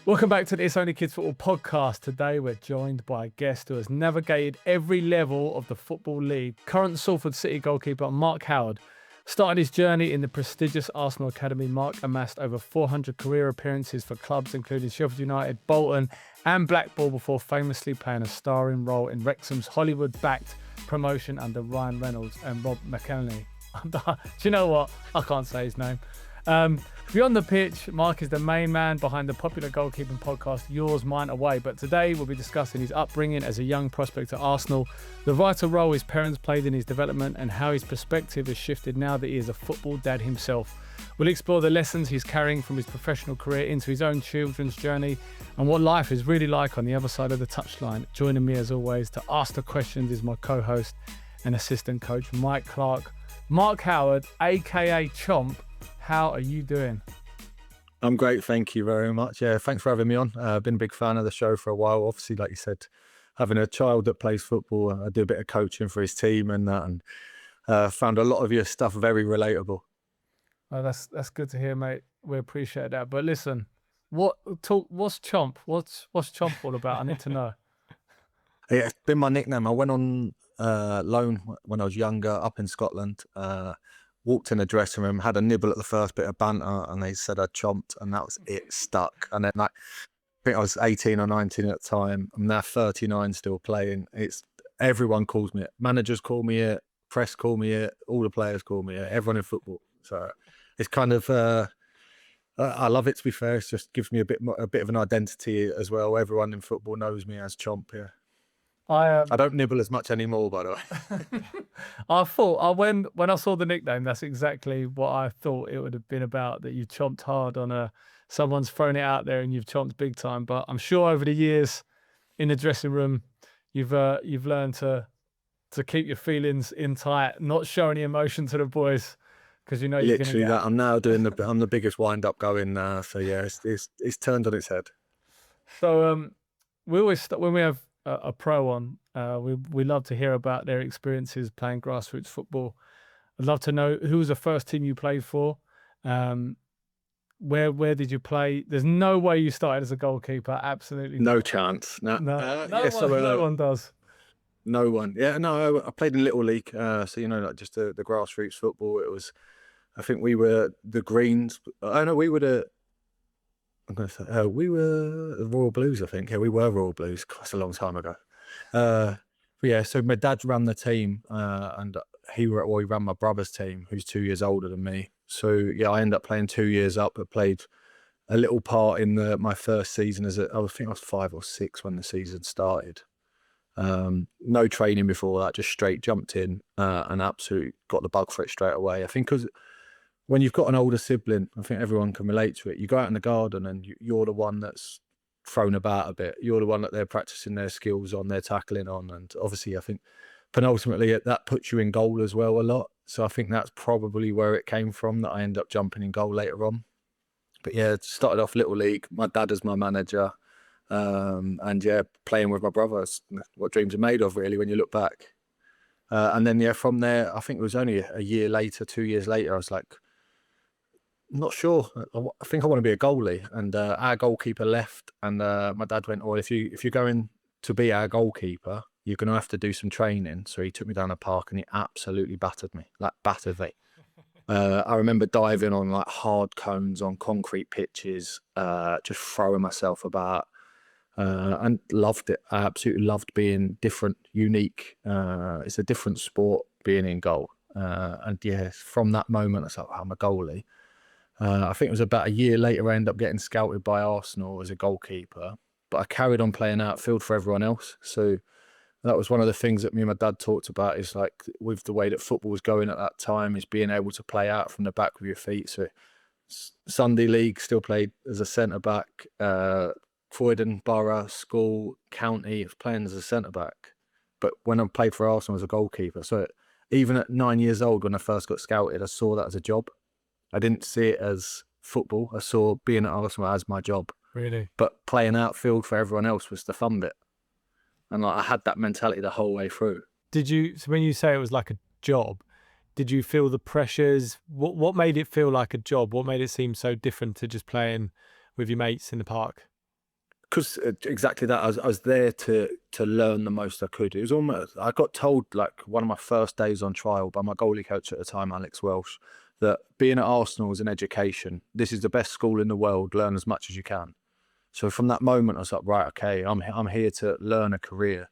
Welcome back to the It's Only Kids Football podcast. Today we're joined by a guest who has navigated every level of the Football League. Current Salford City goalkeeper Mark Howard started his journey in the prestigious Arsenal Academy. Mark amassed over 400 career appearances for clubs including Sheffield United, Bolton and Blackpool before famously playing a starring role in Wrexham's Hollywood-backed promotion under Ryan Reynolds and Rob McElhenney. Do you know what? I can't say his name. Beyond the pitch, Mark is the main man behind the popular goalkeeping podcast Yours, Mine, Away. But today we'll be discussing his upbringing as a young prospect at Arsenal, the vital role his parents played in his development, and how his perspective has shifted now that he is a football dad himself. We'll explore the lessons he's carrying from his professional career into his own children's journey and what life is really like on the other side of the touchline. Joining me as always to ask the questions is my co-host and assistant coach, Mike Clark. Mark Howard, aka Chomp. How are you doing? I'm great, thank you very much. Yeah, thanks for having me on. I've been a big fan of the show for a while. Obviously, like you said, having a child that plays football, I do a bit of coaching for his team and that, and found a lot of your stuff very relatable. Oh, that's good to hear, mate. We appreciate that. But listen, what's Chomp? What's Chomp all about? I need to know. Yeah, it's been my nickname. I went on loan when I was younger up in Scotland. Walked in the dressing room, had a nibble at the first bit of banter, and they said I chomped, and that was it, stuck. And then, I think I was 18 or 19 at the time. I'm now 39, still playing. Everyone calls me it. Managers call me it. Press call me it. All the players call me it. Everyone in football. So it's kind of, I love it, to be fair. It just gives me a bit of an identity as well. Everyone in football knows me as Chomp. Yeah. I don't nibble as much anymore, by the way. I thought when I saw the nickname, that's exactly what I thought it would have been about. That you chomped hard on someone's thrown it out there and you've chomped big time. But I'm sure over the years in the dressing room, you've learned to keep your feelings in tight, not show any emotion to the boys, because you know you're literally gonna get... that. I'm now doing I'm the biggest wind up going now. So yeah, it's turned on its head. So we always when we have a pro on, we love to hear about their experiences playing grassroots football. I'd love to know who was the first team you played for. Where did you play? There's no way you started as a goalkeeper. Absolutely no chance. No one does. No one. Yeah, no. I played in Little League, so like just the grassroots football. It was, I think we were the Greens. Oh no, we were the. I'm going to say, we were the Royal Blues, I think. Yeah, we were Royal Blues. That's a long time ago. But yeah, so my dad ran the team, and he ran my brother's team, who's 2 years older than me. So yeah, I ended up playing 2 years up, but played a little part in my first season I think I was 5 or 6 when the season started. No training before that, just straight jumped in and absolutely got the bug for it straight away. I think because when you've got an older sibling, I think everyone can relate to it. You go out in the garden and you're the one that's thrown about a bit. You're the one that they're practicing their skills on, they're tackling on. And obviously, I think penultimately that puts you in goal as well a lot. So I think that's probably where it came from, that I ended up jumping in goal later on. But yeah, started off Little League. My dad is my manager. And yeah, playing with my brother is what dreams are made of, really, when you look back. And then, yeah, from there, I think it was only a year later, 2 years later, I was like, not sure. I think I want to be a goalie. And our goalkeeper left, and my dad went, "Oh, if you're going to be our goalkeeper, you're going to have to do some training." So he took me down a park, and he absolutely battered me. I remember diving on like hard cones on concrete pitches, just throwing myself about, and loved it. I absolutely loved being different, unique. It's a different sport being in goal. And yeah, from that moment, I was like, I'm a goalie. I think it was about a year later, I ended up getting scouted by Arsenal as a goalkeeper, but I carried on playing outfield for everyone else. So that was one of the things that me and my dad talked about, is like, with the way that football was going at that time, is being able to play out from the back with your feet. So Sunday League, still played as a centre-back, Croydon, Borough, School, County, I was playing as a centre-back. But when I played for Arsenal as a goalkeeper, so even at 9 years old, when I first got scouted, I saw that as a job. I didn't see it as football. I saw being at Arsenal as my job. Really? But playing outfield for everyone else was the fun bit. And like, I had that mentality the whole way through. So when you say it was like a job, did you feel the pressures? What made it feel like a job? What made it seem so different to just playing with your mates in the park? because exactly that. I was there to learn the most I could. It was almost, I got told, like, one of my first days on trial by my goalie coach at the time, Alex Welsh, that being at Arsenal is an education. This is the best school in the world. Learn as much as you can. So from that moment, I was like, right, okay, I'm here to learn a career.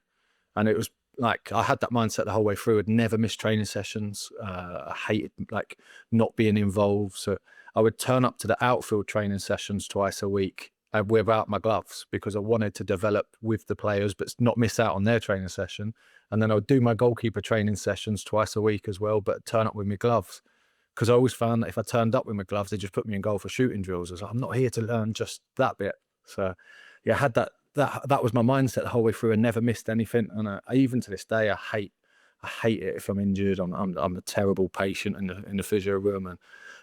And it was like, I had that mindset the whole way through. I'd never miss training sessions. I hated, like, not being involved. So I would turn up to the outfield training sessions twice a week without my gloves, because I wanted to develop with the players but not miss out on their training session. And then I would do my goalkeeper training sessions twice a week as well, but turn up with my gloves, because I always found that if I turned up with my gloves, they just put me in goal for shooting drills. I was like, I'm not here to learn just that bit. So yeah, I had that was my mindset the whole way through, and never missed anything. And even to this day, I hate it if I'm injured. I'm a terrible patient in the physio room, and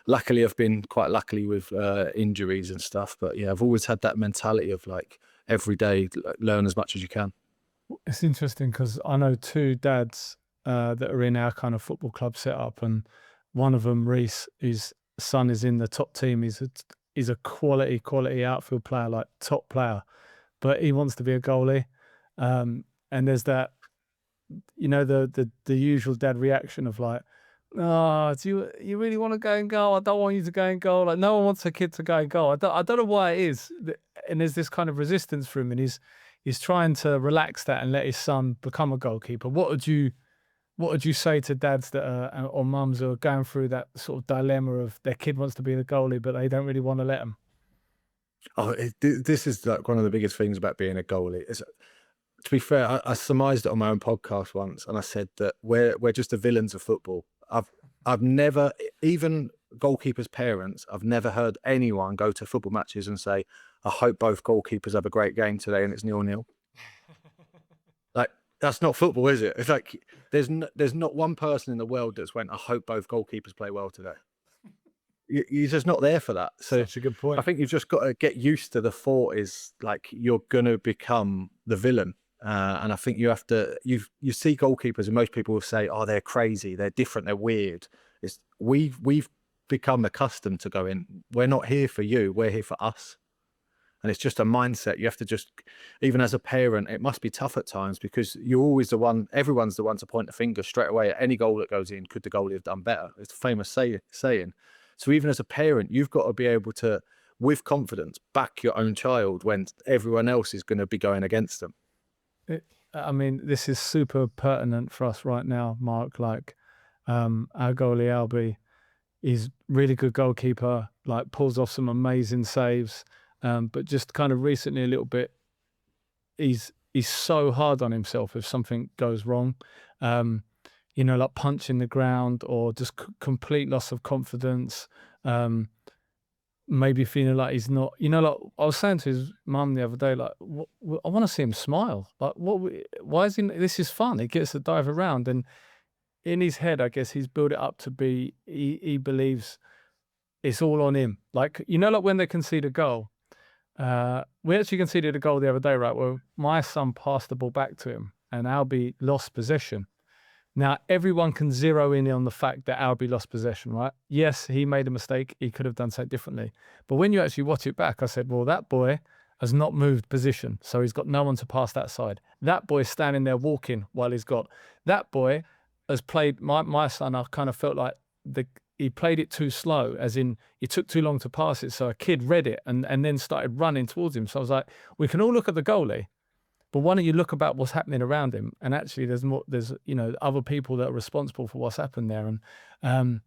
luckily I've been quite lucky with injuries and stuff. But yeah, I've always had that mentality of, like, every day learn as much as you can. It's interesting because I know two dads that are in our kind of football club setup, and one of them, Reese, his son is in the top team. He's a quality outfield player, like top player, but he wants to be a goalie. And there's that, the usual dad reaction of like, oh, do you really want to go in goal? I don't want you to go in goal. Like, no one wants a kid to go in goal. I don't know why it is. And there's this kind of resistance for him, and he's trying to relax that and let his son become a goalkeeper. What would you say to dads that are, or mums who are going through that sort of dilemma of their kid wants to be the goalie, but they don't really want to let them? Oh, this is like one of the biggest things about being a goalie. To be fair, I surmised it on my own podcast once, and I said that we're just the villains of football. I've never, even goalkeepers' parents, I've never heard anyone go to football matches and say, I hope both goalkeepers have a great game today and it's 0-0. Like, that's not football, is it? It's like there's not one person in the world that's went, I hope both goalkeepers play well today. You're just not there for that. So Such a good point. I think you've just got to get used to the thought is, like, you're gonna become the villain. And I think you have to, you see goalkeepers, and most people will say, oh, they're crazy, they're different, they're weird. We've become accustomed to going, we're not here for you, we're here for us. And it's just a mindset. You have to just, even as a parent, it must be tough at times, because you're always the one, everyone's the one to point the finger straight away at any goal that goes in. Could the goalie have done better? It's a famous saying. So even as a parent, you've got to be able to, with confidence, back your own child when everyone else is going to be going against them. I mean, this is super pertinent for us right now, Mark. Like, our goalie Albie is really good goalkeeper, like pulls off some amazing saves. But just kind of recently a little bit, he's so hard on himself if something goes wrong. Like punching the ground, or just complete loss of confidence. Maybe feeling like he's not, like I was saying to his mum the other day, like, I want to see him smile. Like, why is he, this is fun. He gets to dive around, and in his head, I guess he's built it up to be, he believes it's all on him. Like, like when they concede a goal, we actually conceded a goal the other day, right? Where my son passed the ball back to him and Albie lost possession. Now, everyone can zero in on the fact that Albie lost possession, right? Yes, he made a mistake. He could have done something differently. But when you actually watch it back, I said, well, that boy has not moved position. So he's got no one to pass that side. That boy's standing there walking while he's got. That boy has played, my son, I kind of felt like he played it too slow, as in he took too long to pass it. So a kid read it and then started running towards him. So I was like, we can all look at the goalie, but why don't you look about what's happening around him? And actually there's other people that are responsible for what's happened there. And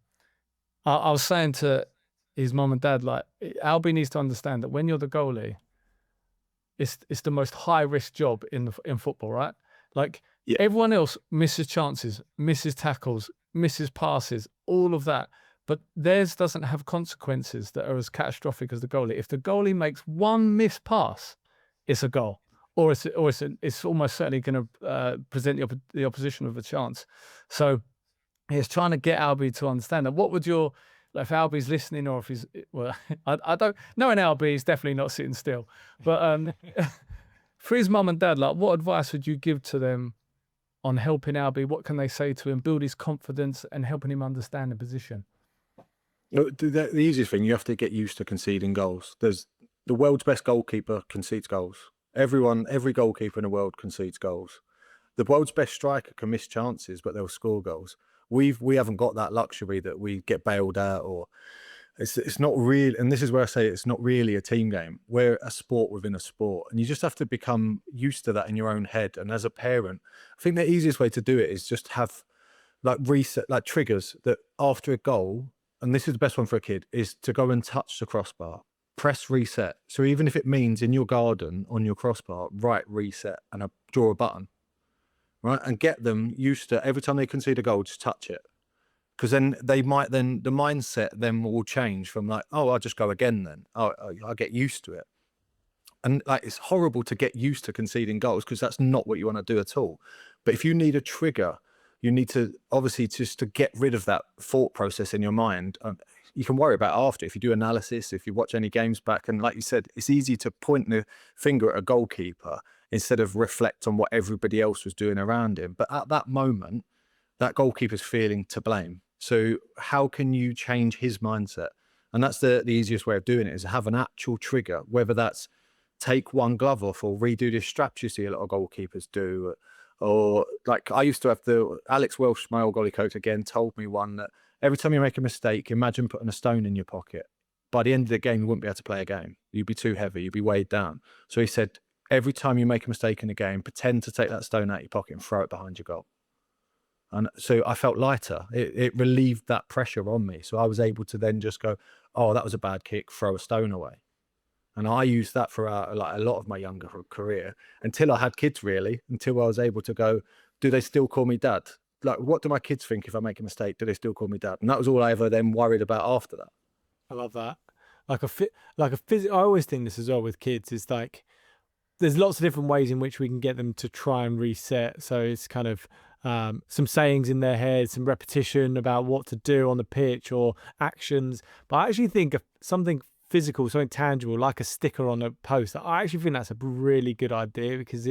I was saying to his mum and dad, like, Albie needs to understand that when you're the goalie, it's the most high risk job in football, right? Like, Yeah. Everyone else misses chances, misses tackles, misses passes, all of that. But theirs doesn't have consequences that are as catastrophic as the goalie. If the goalie makes one missed pass, it's a goal, or it's almost certainly going to present the opposition with a chance. So it's trying to get Albie to understand that. What would your, like, if Albie's listening, or if he's, well, I don't know, an Albie, he's definitely not sitting still. But for his mum and dad, like, what advice would you give to them on helping Albie? What can they say to him, build his confidence and helping him understand the position? The easiest thing, you have to get used to conceding goals. There's the world's best goalkeeper concedes goals. Every goalkeeper in the world concedes goals. The world's best striker can miss chances, but they'll score goals. We haven't got that luxury that we get bailed out, or it's not real. And this is where I say it's not really a team game. We're a sport within a sport, and you just have to become used to that in your own head. And as a parent, I think the easiest way to do it is just have like reset, like triggers that after a goal, and this is the best one for a kid, is to go and touch the crossbar, press reset. So even if it means in your garden on your crossbar, write reset and draw a button, right? And get them used to every time they concede a goal, just touch it. Because then the mindset then will change from like, oh, I'll just go again then. Oh, I'll get used to it. And like, it's horrible to get used to conceding goals because that's not what you want to do at all. But if you need a trigger, you need to obviously just to get rid of that thought process in your mind. You can worry about after if you do analysis, if you watch any games back. And like you said, it's easy to point the finger at a goalkeeper instead of reflect on what everybody else was doing around him. But at that moment, that goalkeeper's feeling to blame. So how can you change his mindset? And that's the easiest way of doing it, is have an actual trigger, whether that's take one glove off or redo the straps you see a lot of goalkeepers do. Or like I used to have Alex Welsh, my old goalie coach, again, told me one that every time you make a mistake, imagine putting a stone in your pocket. By the end of the game, you wouldn't be able to play a game. You'd be too heavy. You'd be weighed down. So he said, every time you make a mistake in a game, pretend to take that stone out of your pocket and throw it behind your goal. And so I felt lighter. It relieved that pressure on me. So I was able to then just go, oh, that was a bad kick, throw a stone away. And I used that throughout like a lot of my younger career until I had kids, really, until I was able to go, do they still call me dad? Like, what do my kids think if I make a mistake? Do they still call me dad? And that was all I ever then worried about after that. I love that. I always think this as well with kids is like, there's lots of different ways in which we can get them to try and reset. So it's kind of some sayings in their head, some repetition about what to do on the pitch or actions. But I actually think of something physical, something tangible, like a sticker on a post. I actually think that's a really good idea because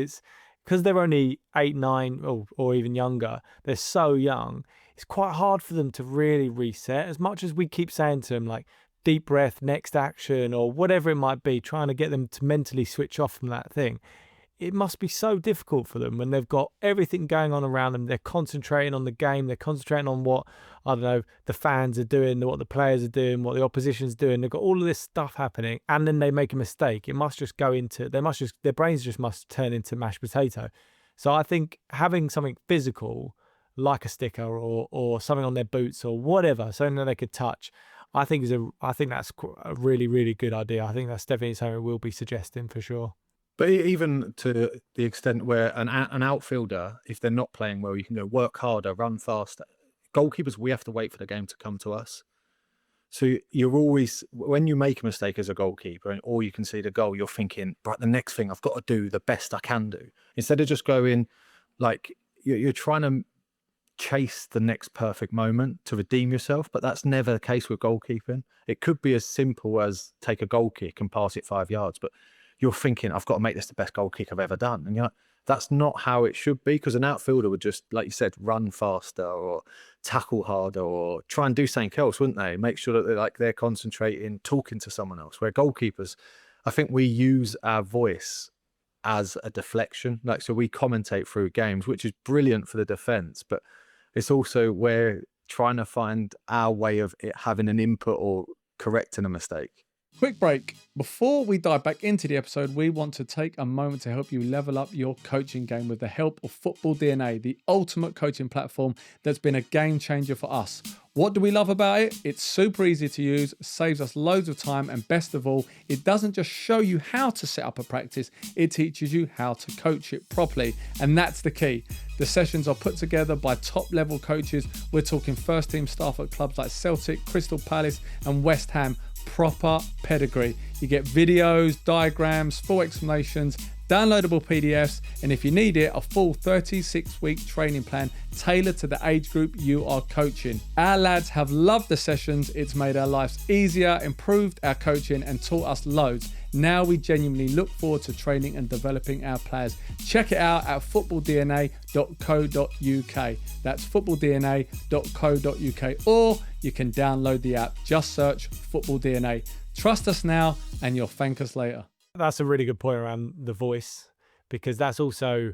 they're only 8, 9 or even younger. They're so young. It's quite hard for them to really reset, as much as we keep saying to them like deep breath, next action, or whatever it might be, trying to get them to mentally switch off from that thing. It must be so difficult for them when they've got everything going on around them. They're concentrating on the game. They're concentrating on what, I don't know, the fans are doing, what the players are doing, what the opposition's doing. They've got all of this stuff happening, and then they make a mistake. It must just go into, their brains just must turn into mashed potato. So I think having something physical, like a sticker or something on their boots or whatever, something that they could touch, I think that's a really, really good idea. I think that's definitely something we'll be suggesting for sure. But even to the extent where an outfielder, if they're not playing well, you can go work harder, run faster. Goalkeepers, we have to wait for the game to come to us. So you're always, when you make a mistake as a goalkeeper or you concede a goal, you're thinking, right, the next thing I've got to do the best I can do. Instead of just going, like, you're trying to chase the next perfect moment to redeem yourself, but that's never the case with goalkeeping. It could be as simple as take a goal kick and pass it 5 yards, but you're thinking, I've got to make this the best goal kick I've ever done. And you're like, that's not how it should be, because an outfielder would just, like you said, run faster or tackle harder or try and do something else, wouldn't they? Make sure that they're concentrating, talking to someone else. Where goalkeepers, I think we use our voice as a deflection. Like, so we commentate through games, which is brilliant for the defense, but it's also we're trying to find our way of it having an input or correcting a mistake. Quick break. Before we dive back into the episode, we want to take a moment to help you level up your coaching game with the help of Football DNA, the ultimate coaching platform that's been a game changer for us. What do we love about it? It's super easy to use, saves us loads of time, and best of all, it doesn't just show you how to set up a practice, it teaches you how to coach it properly. And that's the key. The sessions are put together by top level coaches. We're talking first team staff at clubs like Celtic, Crystal Palace and West Ham. Proper pedigree. You get videos, diagrams, full explanations, downloadable PDFs, and if you need it, a full 36-week training plan tailored to the age group you are coaching. Our lads have loved the sessions. It's made our lives easier, improved our coaching, and taught us loads. Now we genuinely look forward to training and developing our players. Check it out at footballdna.co.uk. That's footballdna.co.uk, or you can download the app. Just search Football DNA. Trust us now and you'll thank us later. That's a really good point around the voice, because that's also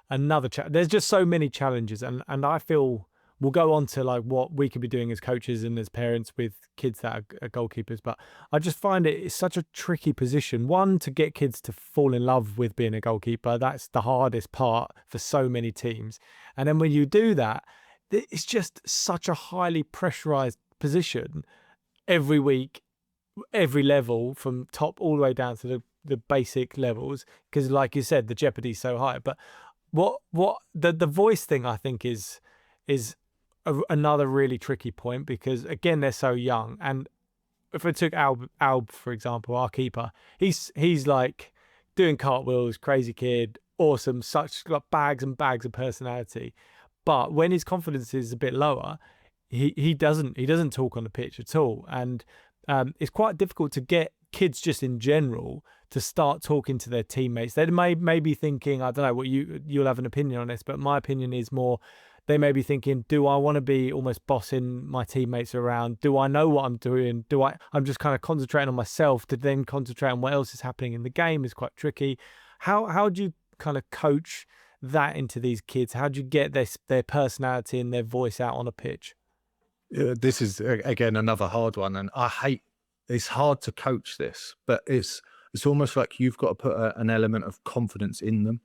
another there's just so many challenges, and I feel we'll go on to like what we could be doing as coaches and as parents with kids that are goalkeepers, but I just find it's such a tricky position. One, to get kids to fall in love with being a goalkeeper, that's the hardest part for so many teams. And then when you do that, it's just such a highly pressurized position every week, every level, from top all the way down to the basic levels, because like you said, the jeopardy's so high. But what the voice thing, I think, is another really tricky point, because again, they're so young. And if I took Alb for example, our keeper, he's like doing cartwheels, crazy kid, awesome, such like bags and bags of personality. But when his confidence is a bit lower, he doesn't talk on the pitch at all. And it's quite difficult to get kids just in general to start talking to their teammates. They may be thinking, I don't know what you'll have an opinion on this, but my opinion is more, they may be thinking, do I want to be almost bossing my teammates around? Do I know what I'm doing? I'm just kind of concentrating on myself, to then concentrate on what else is happening in the game is quite tricky. How do you kind of coach that into these kids? How do you get their personality and their voice out on a pitch? This is again another hard one, and it's hard to coach this, but it's almost like you've got to put an element of confidence in them.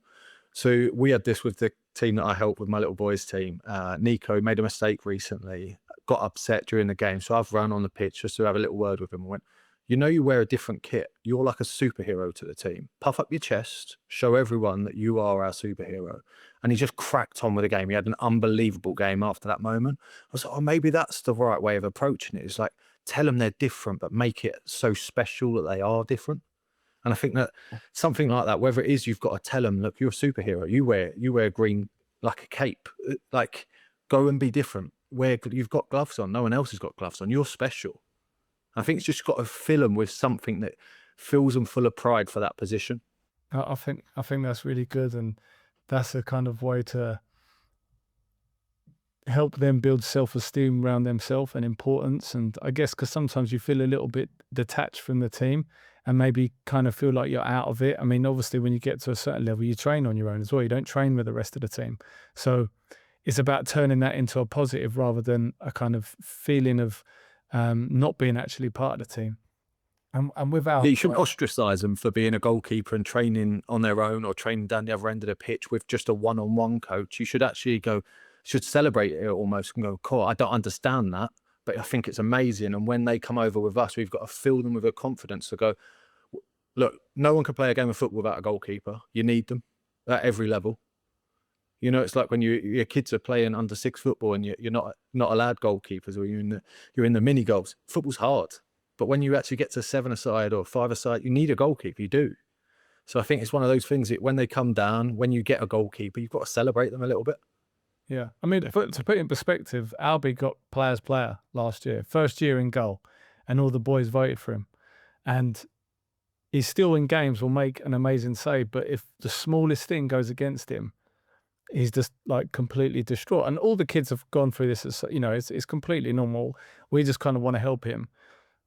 So we had this with the team that I helped with, my little boys team. Nico made a mistake recently, got upset during the game, so I've run on the pitch just to have a little word with him. I went, you wear a different kit. You're like a superhero to the team. Puff up your chest, show everyone that you are our superhero. And he just cracked on with the game. He had an unbelievable game after that moment. I was like, oh, maybe that's the right way of approaching it. It's like, tell them they're different, but make it so special that they are different. And I think that something like that, whether it is you've got to tell them, look, you're a superhero. You wear green like a cape. Like, go and be different. You've got gloves on. No one else has got gloves on. You're special. I think it's just got to fill them with something that fills them full of pride for that position. I think that's really good, and that's a kind of way to help them build self-esteem around themselves and importance. And I guess because sometimes you feel a little bit detached from the team and maybe kind of feel like you're out of it. I mean, obviously, when you get to a certain level, you train on your own as well. You don't train with the rest of the team. So it's about turning that into a positive rather than a kind of feeling of not being actually part of the team. And without, you shouldn't ostracize them for being a goalkeeper and training on their own or training down the other end of the pitch with just a one-on-one coach. You should actually should celebrate it almost and go, cool, I don't understand that, but I think it's amazing. And when they come over with us, we've got to fill them with a confidence to go, look, no one can play a game of football without a goalkeeper. You need them at every level. It's like when your kids are playing under 6 football and you're not allowed goalkeepers, or you're in the mini goals. Football's hard, but when you actually get to 7-a-side or 5-a-side, you need a goalkeeper. You do. So I think it's one of those things that when they come down, when you get a goalkeeper, you've got to celebrate them a little bit. Yeah, I mean, to put it in perspective, Albie got player's player last year, first year in goal, and all the boys voted for him. And he's still in games will make an amazing save, but if the smallest thing goes against him, he's just like completely distraught. And all the kids have gone through this. It's completely normal. We just kind of want to help him.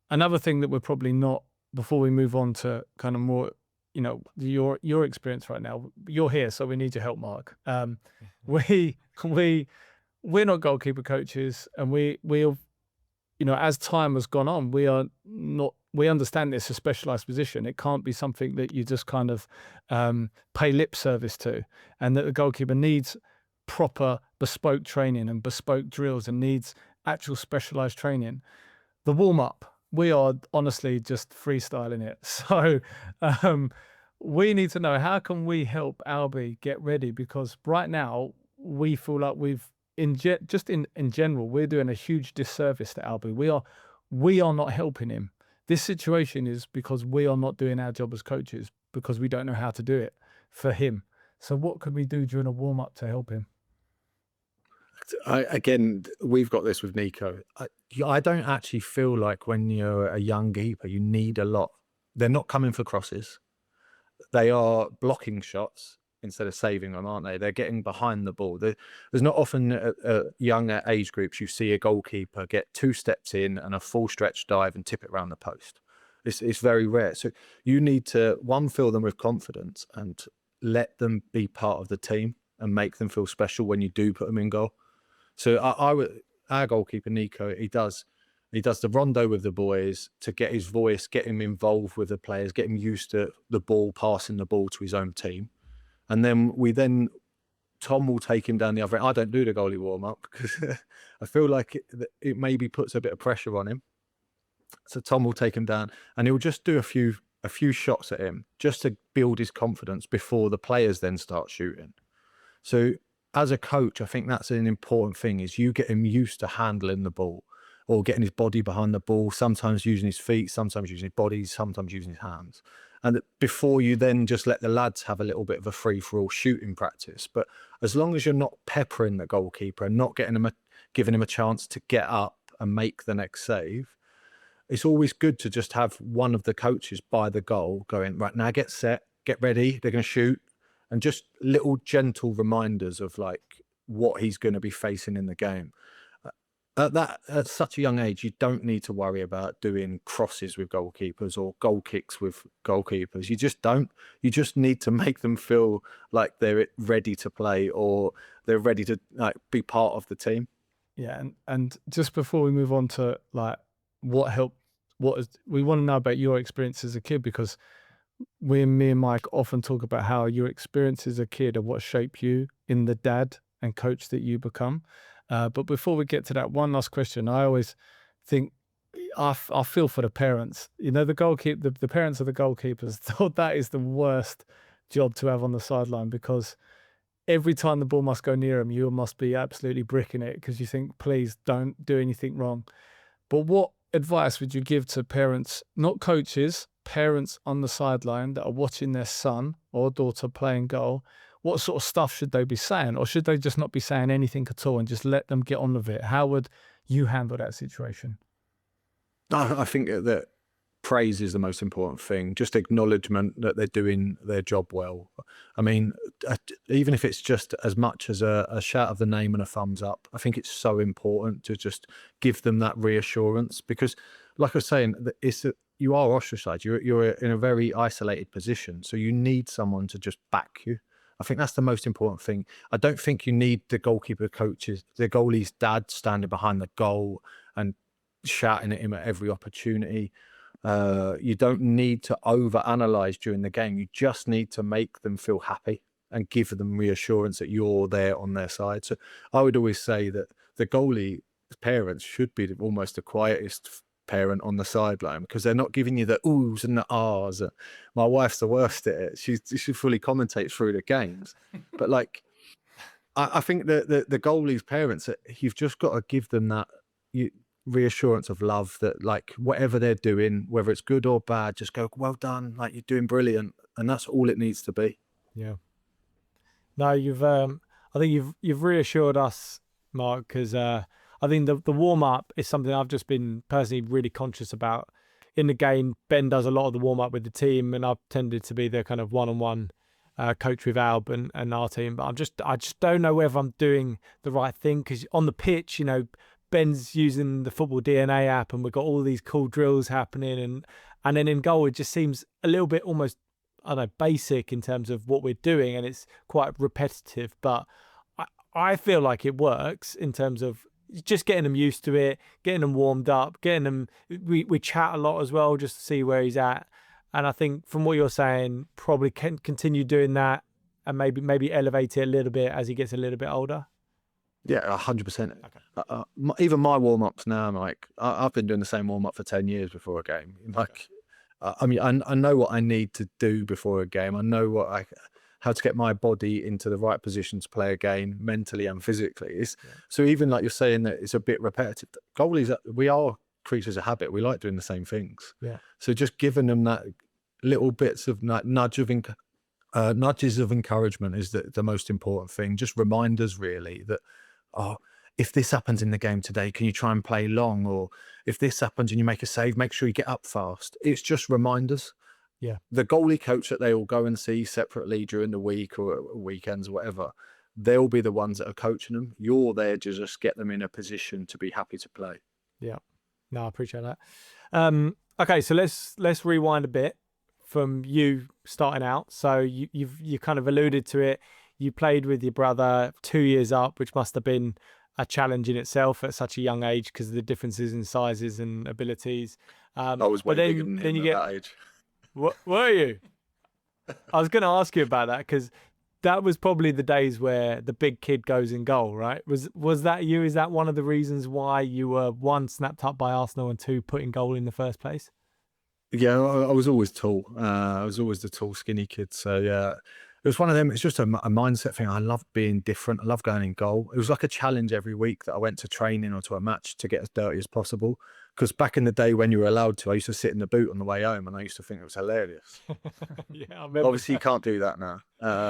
Another thing that we're probably not, before we move on to kind of more, your experience right now, you're here, so we need your help, Mark. We're not goalkeeper coaches, and we'll as time has gone on, we understand it's a specialized position. It can't be something that you just kind of pay lip service to, and that the goalkeeper needs proper bespoke training and bespoke drills and needs actual specialized training. The warm-up, we are honestly just freestyling it. So we need to know, how can we help Albie get ready? Because right now we feel like in general, we're doing a huge disservice to Albie. We are not helping him. This situation is because we are not doing our job as coaches, because we don't know how to do it for him. So what could we do during a warm-up to help him? Again, we've got this with Nico. I don't actually feel like when you're a young keeper, you need a lot. They're not coming for crosses. They are blocking shots instead of saving them, aren't they? They're getting behind the ball. There's not often young age groups you see a goalkeeper get 2 steps in and a full stretch dive and tip it around the post. It's very rare. So you need to, one, fill them with confidence and let them be part of the team and make them feel special when you do put them in goal. So our goalkeeper, Nico, he does the rondo with the boys to get his voice, get him involved with the players, get him used to the ball, passing the ball to his own team. And then Tom will take him down the other end. I don't do the goalie warm-up because I feel like it maybe puts a bit of pressure on him. So Tom will take him down and he'll just do a few shots at him just to build his confidence before the players then start shooting. So as a coach, I think that's an important thing, is you get him used to handling the ball or getting his body behind the ball, sometimes using his feet, sometimes using his body, sometimes using his hands. And before you then just let the lads have a little bit of a free-for-all shooting practice. But as long as you're not peppering the goalkeeper and not giving him a chance to get up and make the next save, it's always good to just have one of the coaches by the goal going, right, now get set, get ready, they're going to shoot. And just little gentle reminders of like what he's going to be facing in the game. At such a young age, you don't need to worry about doing crosses with goalkeepers or goal kicks with goalkeepers. You just don't. You just need to make them feel like they're ready to play or they're ready to like be part of the team. Yeah, and just before we move on to like what helped, we want to know about your experience as a kid, because me and Mike often talk about how your experience as a kid are what shape you in the dad and coach that you become. But before we get to that, one last question. I always think I feel for the parents. You know, the parents of the goalkeepers thought that is the worst job to have on the sideline, because every time the ball must go near them, you must be absolutely bricking it because you think, please don't do anything wrong. But what advice would you give to parents, not coaches, parents on the sideline that are watching their son or daughter playing goal? What sort of stuff should they be saying? Or should they just not be saying anything at all and just let them get on with it? How would you handle that situation? I think that praise is the most important thing. Just acknowledgement that they're doing their job well. I mean, even if it's just as much as a shout of the name and a thumbs up, I think it's so important to just give them that reassurance, because like I was saying, you are ostracized. You're in a very isolated position. So you need someone to just back you. I think that's the most important thing. I don't think you need the goalkeeper coaches, the goalie's dad standing behind the goal and shouting at him at every opportunity. You don't need to overanalyze during the game. You just need to make them feel happy and give them reassurance that you're there on their side. So I would always say that the goalie parents should be almost the quietest parent on the sideline, because they're not giving you the oohs and the ahs. My wife's the worst at it. She fully commentates through the games. But like, I think that the goalie's parents, you've just got to give them that reassurance of love, that like whatever they're doing, whether it's good or bad, just go, well done, like you're doing brilliant. And that's all it needs to be. Yeah. No, I think you've reassured us, Mark, because I think the warm up is something I've just been personally really conscious about in the game. Ben does a lot of the warm up with the team, and I've tended to be the kind of one-on-one coach with Alb and our team. But I just don't know whether I'm doing the right thing, because on the pitch, you know, Ben's using the Football DNA app, and we've got all these cool drills happening, and then in goal it just seems a little bit almost, I don't know, basic in terms of what we're doing, and it's quite repetitive. But I feel like it works in terms of just getting them used to it, getting them warmed up, getting them. We chat a lot as well just to see where he's at, and I think from what you're saying, probably can continue doing that, and maybe elevate it a little bit as he gets a little bit older. Yeah, 100%. Okay. Even my warm-ups now, like I've been doing the same warm-up for 10 years before a game. Like, I mean, I know what I need to do before a game. I know how to get my body into the right position to play a game mentally and physically. So even like you're saying that it's a bit repetitive. Goalies, we are creatures of habit. We like doing the same things. Yeah. So just giving them that little bits of nudges of encouragement is the most important thing. Just reminders, really, that, oh, if this happens in the game today, can you try and play long? Or if this happens and you make a save, make sure you get up fast. It's just reminders. Yeah. The goalie coach that they all go and see separately during the week or weekends or whatever, they'll be the ones that are coaching them. You're there to just get them in a position to be happy to play. Yeah. No, I appreciate that. Okay, so let's rewind a bit from you starting out. So you kind of alluded to it. You played with your brother 2 years up, which must have been a challenge in itself at such a young age because of the differences in sizes and abilities. I was way bigger than him at that age. What were you? I was going to ask you about that because that was probably the days where the big kid goes in goal, right? Was that you? Is that one of the reasons why you were, one, snapped up by Arsenal, and two, put in goal in the first place? Yeah, I was always tall. I was always the tall, skinny kid. So yeah, it was one of them. It's just a mindset thing. I loved being different. I love going in goal. It was like a challenge every week that I went to training or to a match to get as dirty as possible. Because back in the day when you were allowed to, I used to sit in the boot on the way home, and I used to think it was hilarious. Yeah, I remember. Obviously, you can't do that now.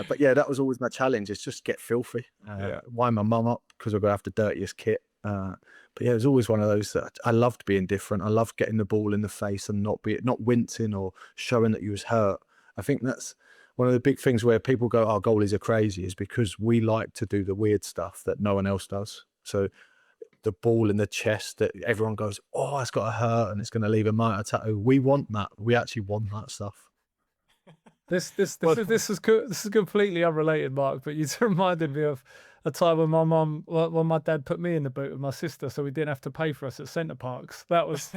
But yeah, that was always my challenge. It's just get filthy. Wind my mum up because I've got to have the dirtiest kit. But yeah, it was always one of those that I loved being different. I loved getting the ball in the face and not wincing or showing that you was hurt. I think that's one of the big things where people go, "Oh, goalies are crazy," is because we like to do the weird stuff that no one else does. So the ball in the chest that everyone goes, "Oh, it's got to hurt and it's going to leave a mitre tattoo." We want that. We actually want that stuff. This is completely unrelated, Mark, but you reminded me of a time when my dad put me in the boot with my sister, so we didn't have to pay for us at Centre Parks. That was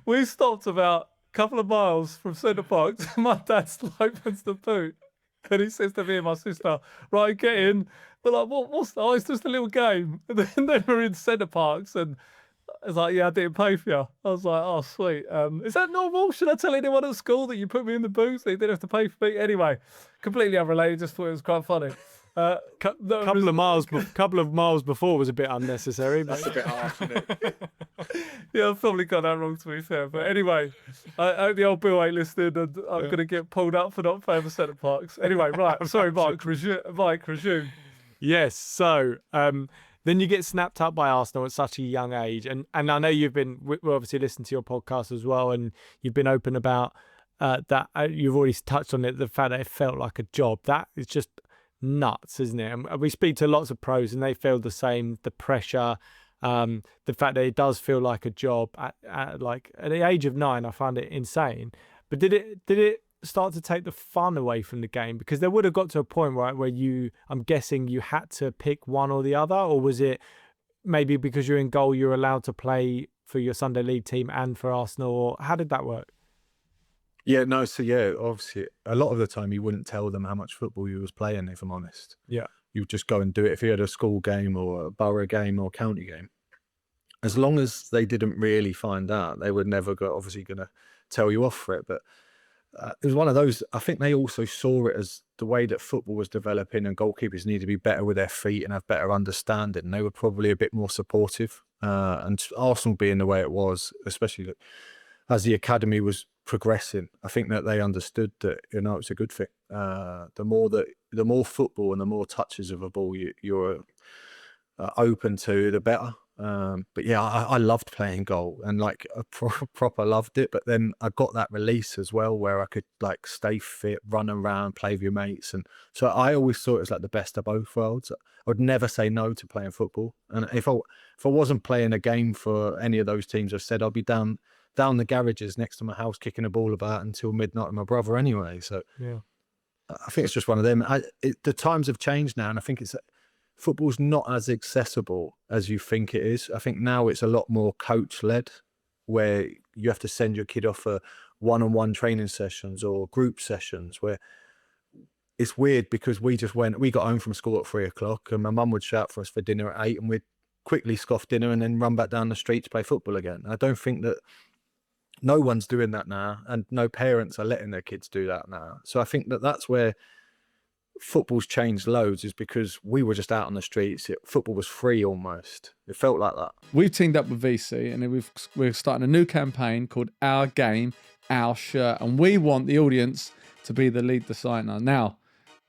we stopped about a couple of miles from Centre Parks. My dad opens the boot and he says to me and my sister, "Right, get in." We're like, "What's that?" "Oh, it's just a little game." And then we're in Centre Parks and it's like, "Yeah, I didn't pay for you." I was like, "Oh, sweet. Is that normal? Should I tell anyone at school that you put me in the booth so you didn't have to pay for me?" Anyway, completely unrelated. Just thought it was quite funny. Couple of miles before was a bit unnecessary. But... That's a bit harsh, isn't it? Yeah, I've probably got that wrong, to be fair. But anyway, I hope the old Bill ain't listening, and I'm going to get pulled up for not paying for Centre Parks. Anyway, right. I'm sorry, Mike. Resume. Yes. So then you get snapped up by Arsenal at such a young age, and I know we obviously listened to your podcast as well, and you've been open about that. You've already touched on it, the fact that it felt like a job. That is just nuts, isn't it? And we speak to lots of pros and they feel the same. The pressure, the fact that it does feel like a job at the age of 9, I find it insane. But did it start to take the fun away from the game? Because there would have got to a point, right, where I'm guessing you had to pick one or the other, or was it maybe because you're in goal you're allowed to play for your Sunday League team and for Arsenal? Or how did that work? Yeah, no, so yeah, obviously, a lot of the time you wouldn't tell them how much football you was playing, if I'm honest. Yeah. You would just go and do it if you had a school game or a borough game or county game. As long as they didn't really find out, they were never obviously going to tell you off for it. But it was one of those, I think they also saw it as the way that football was developing and goalkeepers need to be better with their feet and have better understanding. And they were probably a bit more supportive. And Arsenal being the way it was, especially as the academy was progressing, I think that they understood that, it's a good thing. The more football and the more touches of a ball you're open to, the better. But yeah, I loved playing goal and like proper loved it. But then I got that release as well where I could like stay fit, run around, play with your mates. And so I always thought it was like the best of both worlds. I would never say no to playing football. And if I wasn't playing a game for any of those teams I've said, I'd be down the garages next to my house kicking a ball about until midnight with my brother anyway. So yeah, I think it's just one of them. The times have changed now, and I think football's not as accessible as you think it is. I think now it's a lot more coach-led, where you have to send your kid off for one-on-one training sessions or group sessions, where it's weird because we got home from school at 3:00 and my mum would shout for us for dinner at 8 and we'd quickly scoff dinner and then run back down the street to play football again. I don't think that no one's doing that now, and no parents are letting their kids do that now. So I think that that's where football's changed loads, is because we were just out on the streets. Football was free almost. It felt like that. We've teamed up with VC and we're starting a new campaign called Our Game, Our Shirt. And we want the audience to be the lead designer. Now,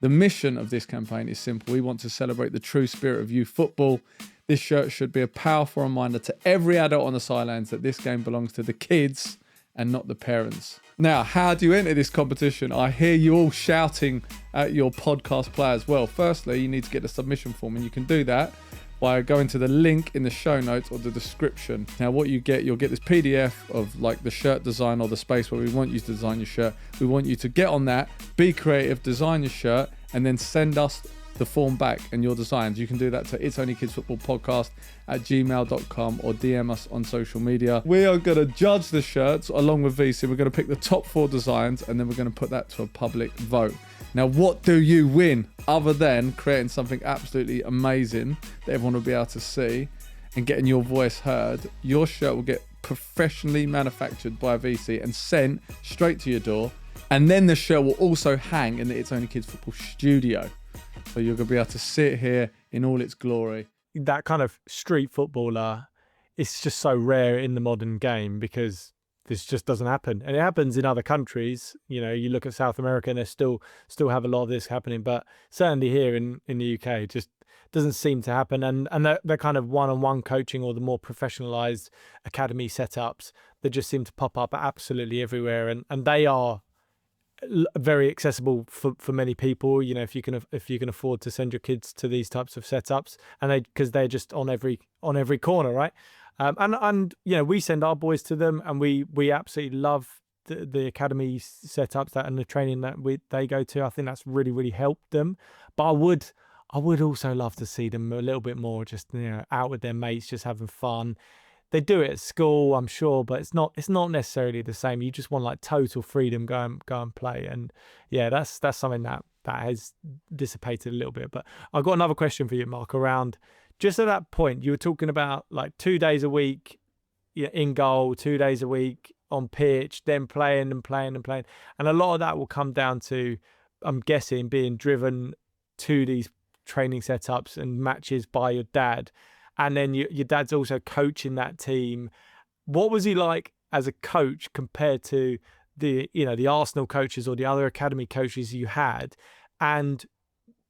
the mission of this campaign is simple. We want to celebrate the true spirit of youth football. This shirt should be a powerful reminder to every adult on the sidelines that this game belongs to the kids and not the parents. Now, how do you enter this competition? I hear you all shouting at your podcast players. Well, firstly, you need to get the submission form, and you can do that by going to the link in the show notes or the description. Now what you get, you'll get this PDF of like the shirt design or the space where we want you to design your shirt. We want you to get on that, be creative, design your shirt, and then send us the form back and your designs. You can do that to It's Only Kids Football Podcast at gmail.com or DM us on social media. We are going to judge the shirts along with VC. We're going to pick the top 4 designs and then we're going to put that to a public vote. Now, what do you win other than creating something absolutely amazing that everyone will be able to see and getting your voice heard? Your shirt will get professionally manufactured by a VC and sent straight to your door. And then the shirt will also hang in the It's Only Kids Football studio. So you're going to be able to see it here in all its glory. That kind of street footballer, it's just so rare in the modern game because this just doesn't happen. And it happens in other countries. You know, you look at South America and they still have a lot of this happening. But certainly here in the UK, it just doesn't seem to happen. And they're kind of one-on-one coaching or the more professionalized academy setups that just seem to pop up absolutely everywhere. And they are very accessible for many people. You know, if you can afford to send your kids to these types of setups, and because they're just on every corner, right? And you know, we send our boys to them, and we absolutely love the academy setups and the training that they go to. I think that's really, really helped them. But I would also love to see them a little bit more, just, you know, out with their mates, just having fun. They do it at school, I'm sure, but it's not necessarily the same. You just want like total freedom, go and play. And yeah, that's something that has dissipated a little bit. But I've got another question for you, Mark, around just at that point. You were talking about like 2 days a week in goal, 2 days a week on pitch, then playing. And a lot of that will come down to, I'm guessing, being driven to these training setups and matches by your dad. And then your dad's also coaching that team. What was he like as a coach compared to the Arsenal coaches or the other academy coaches you had? And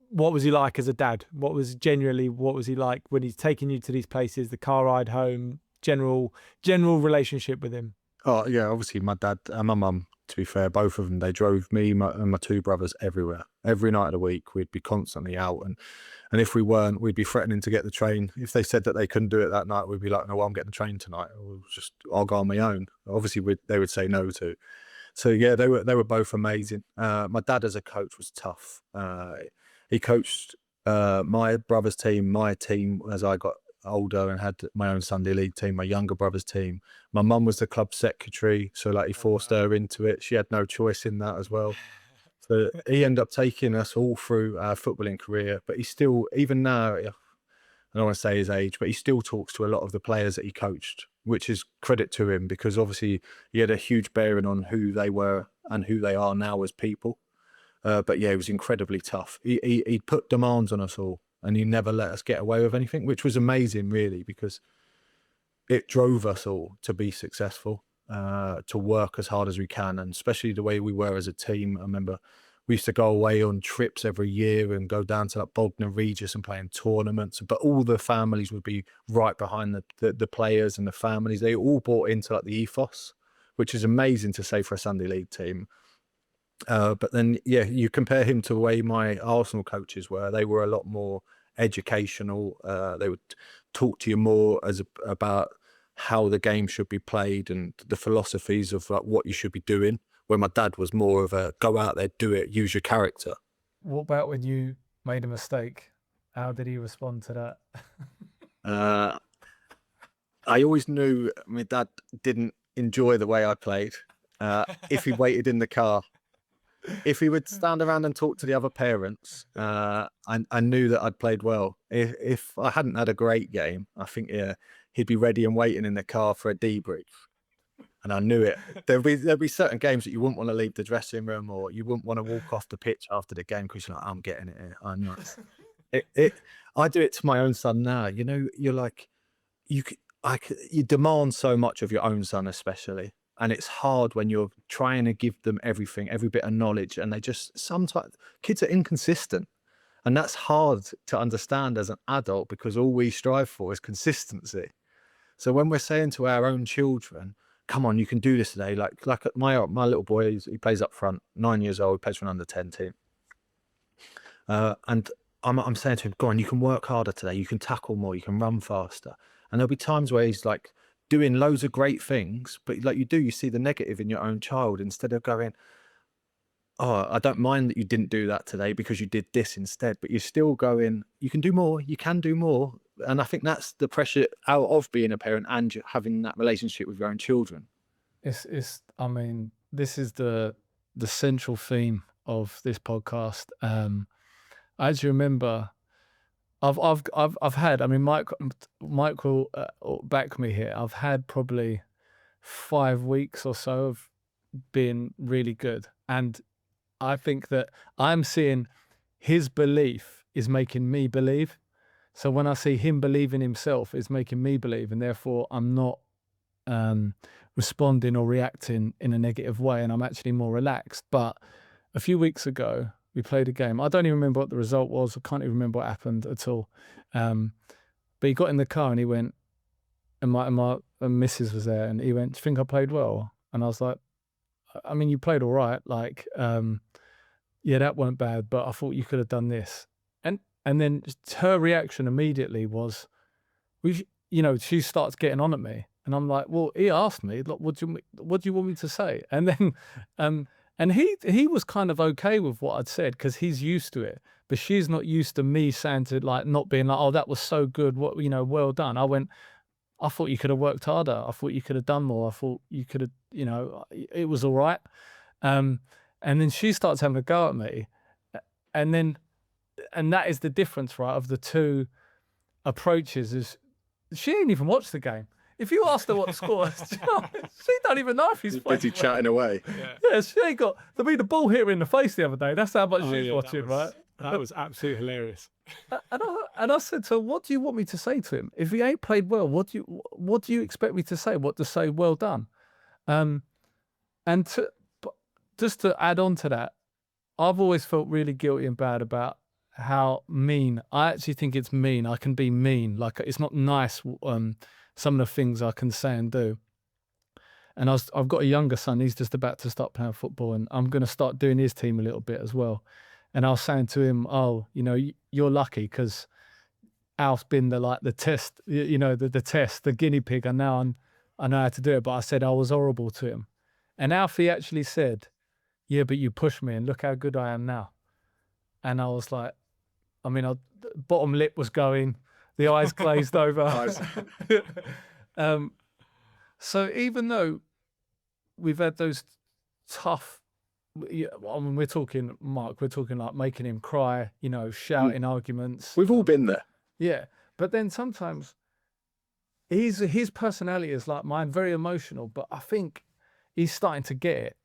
what was he like as a dad? What was he like when he's taking you to these places, the car ride home, general relationship with him? Oh yeah, obviously my dad and my mum, to be fair, both of them, they drove me and my 2 brothers everywhere. Every night of the week, we'd be constantly out. And if we weren't, we'd be threatening to get the train. If they said that they couldn't do it that night, we'd be like, no, well, I'm getting the train tonight. I'll go on my own. Obviously, they would say no to. So yeah, they were both amazing. My dad as a coach was tough. He coached my brother's team, my team as I got older and had my own Sunday league team, my younger brother's team. My mum was the club secretary, so like he forced her into it. She had no choice in that as well. So he ended up taking us all through our footballing career. But he still, even now, I don't want to say his age, but he still talks to a lot of the players that he coached, which is credit to him, because obviously he had a huge bearing on who they were and who they are now as people. But yeah, he was incredibly tough. He'd put demands on us all, and he never let us get away with anything, which was amazing, really, because it drove us all to be successful, to work as hard as we can, and especially the way we were as a team. I remember we used to go away on trips every year and go down to like Bognor Regis and play in tournaments, but all the families would be right behind the players and the families. They all bought into like the ethos, which is amazing to say for a Sunday league team. But then, yeah, you compare him to the way my Arsenal coaches were. They were a lot more educational. They would talk to you more about how the game should be played and the philosophies of like what you should be doing. Where my dad was more of a go out there, do it, use your character. What about when you made a mistake? How did he respond to that? I always knew my dad didn't enjoy the way I played. If he waited in the car, if he would stand around and talk to the other parents, I knew that I'd played well. If I hadn't had a great game, I think he'd be ready and waiting in the car for a debrief. And I knew it. There'd be certain games that you wouldn't want to leave the dressing room, or you wouldn't want to walk off the pitch after the game because you're like, I'm getting it here. I know. I do it to my own son now. You know, you're like, you demand so much of your own son, especially. And it's hard when you're trying to give them everything, every bit of knowledge. And sometimes kids are inconsistent. And that's hard to understand as an adult, because all we strive for is consistency. So when we're saying to our own children, come on, you can do this today. Like my little boy, he plays up front, 9 years old, plays for an under-10 team. And I'm saying to him, go on, you can work harder today. You can tackle more. You can run faster. And there'll be times where he's like doing loads of great things, but like you see the negative in your own child instead of going, oh, I don't mind that you didn't do that today because you did this instead, but you're still going, you can do more, you can do more. And I think that's the pressure out of being a parent and having that relationship with your own children. I mean, this is the central theme of this podcast. I actually remember I've had, I mean, Mike will back me here. I've had probably 5 weeks or so of being really good. And I think that I'm seeing his belief is making me believe. So when I see him believe in himself, it's making me believe. And therefore I'm not responding or reacting in a negative way. And I'm actually more relaxed. But a few weeks ago, we played a game. I don't even remember what the result was. I can't even remember what happened at all. But he got in the car and he went, and my missus was there, and he went, "Do you think I played well?" And I was like, "I mean, you played all right. Like, yeah, that weren't bad, but I thought you could have done this." And then her reaction immediately was, she starts getting on at me, and I'm like, "Well, he asked me, like, what do you want me to say?" And then, and he was kind of okay with what I'd said because he's used to it, but she's not used to me saying to, like, not being like, "Oh, that was so good. What, well done." I went, "I thought you could have worked harder. I thought you could have done more. I thought you could have, it was all right." And then she starts having a go at me, and that is the difference, right, of the two approaches. Is she ain't even watched the game. If you asked her what the score was, she don't even know if he's playing. Busy chatting away. Yeah, she ain't got. There be the ball hit her in the face the other day. That's how much she's watching, right? That was absolutely hilarious. And I said to her, "What do you want me to say to him? If he ain't played well, what do you expect me to say? What to say? Well done." Just to add on to that, I've always felt really guilty and bad about how mean. I actually think it's mean. I can be mean. Like, it's not nice. Some of the things I can say and do. And I've got a younger son. He's just about to start playing football, and I'm going to start doing his team a little bit as well. And I was saying to him, "Oh, you're lucky because Alf's been the test, the test, the guinea pig, and now I know how to do it." But I said I was horrible to him. And Alfie actually said, "Yeah, but you pushed me, and look how good I am now." And I was like, the bottom lip was going, the eyes glazed over. So even though we've had those tough, we're talking, Mark, we're talking like making him cry, shouting arguments. We've all been there. Yeah. But then sometimes his personality is like mine, very emotional, but I think he's starting to get it.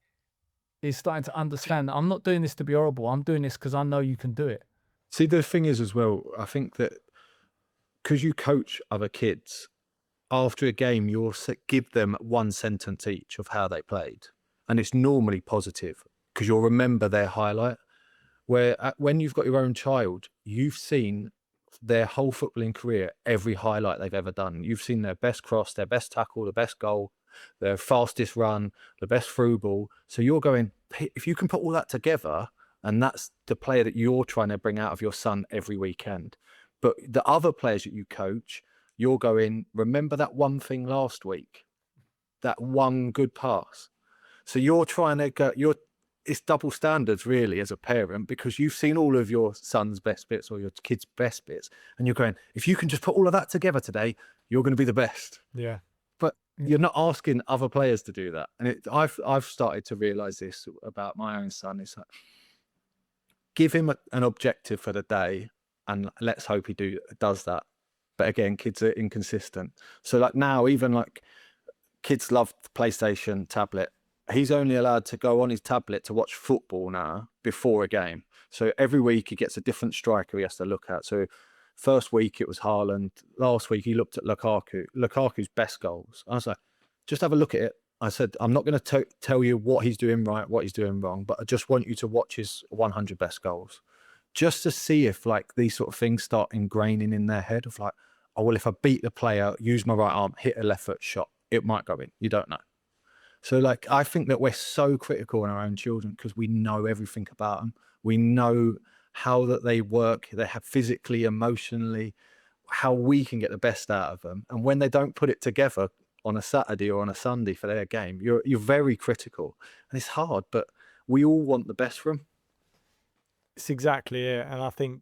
He's starting to understand that I'm not doing this to be horrible. I'm doing this because I know you can do it. See, the thing is as well, I think that because you coach other kids, after a game, you'll give them one sentence each of how they played. And it's normally positive because you'll remember their highlight. Where when you've got your own child, you've seen their whole footballing career, every highlight they've ever done. You've seen their best cross, their best tackle, the best goal, their fastest run, the best through ball. So you're going, if you can put all that together, and that's the player that you're trying to bring out of your son every weekend. But the other players that you coach, you're going, remember that one thing last week, that one good pass. So you're trying to go, it's double standards really as a parent, because you've seen all of your son's best bits or your kid's best bits. And you're going, if you can just put all of that together today, you're going to be the best. Yeah. But you're not asking other players to do that. And I've started to realize this about my own son. It's like, give him an objective for the day and let's hope he does that. But again, kids are inconsistent. So like now, even like kids love PlayStation, tablet. He's only allowed to go on his tablet to watch football now before a game. So every week he gets a different striker he has to look at. So first week it was Haaland. Last week he looked at Lukaku's best goals. I was like, just have a look at it. I said, I'm not going to tell you what he's doing right, what he's doing wrong, but I just want you to watch his 100 best goals. Just to see if like these sort of things start ingraining in their head of like, oh, well, if I beat the player, use my right arm, hit a left foot shot, it might go in. You don't know. So like, I think that we're so critical in our own children because we know everything about them. We know how that they work, they have physically, emotionally, how we can get the best out of them. And when they don't put it together on a Saturday or on a Sunday for their game, you're very critical, and it's hard, but we all want the best for them. It's exactly it. And I think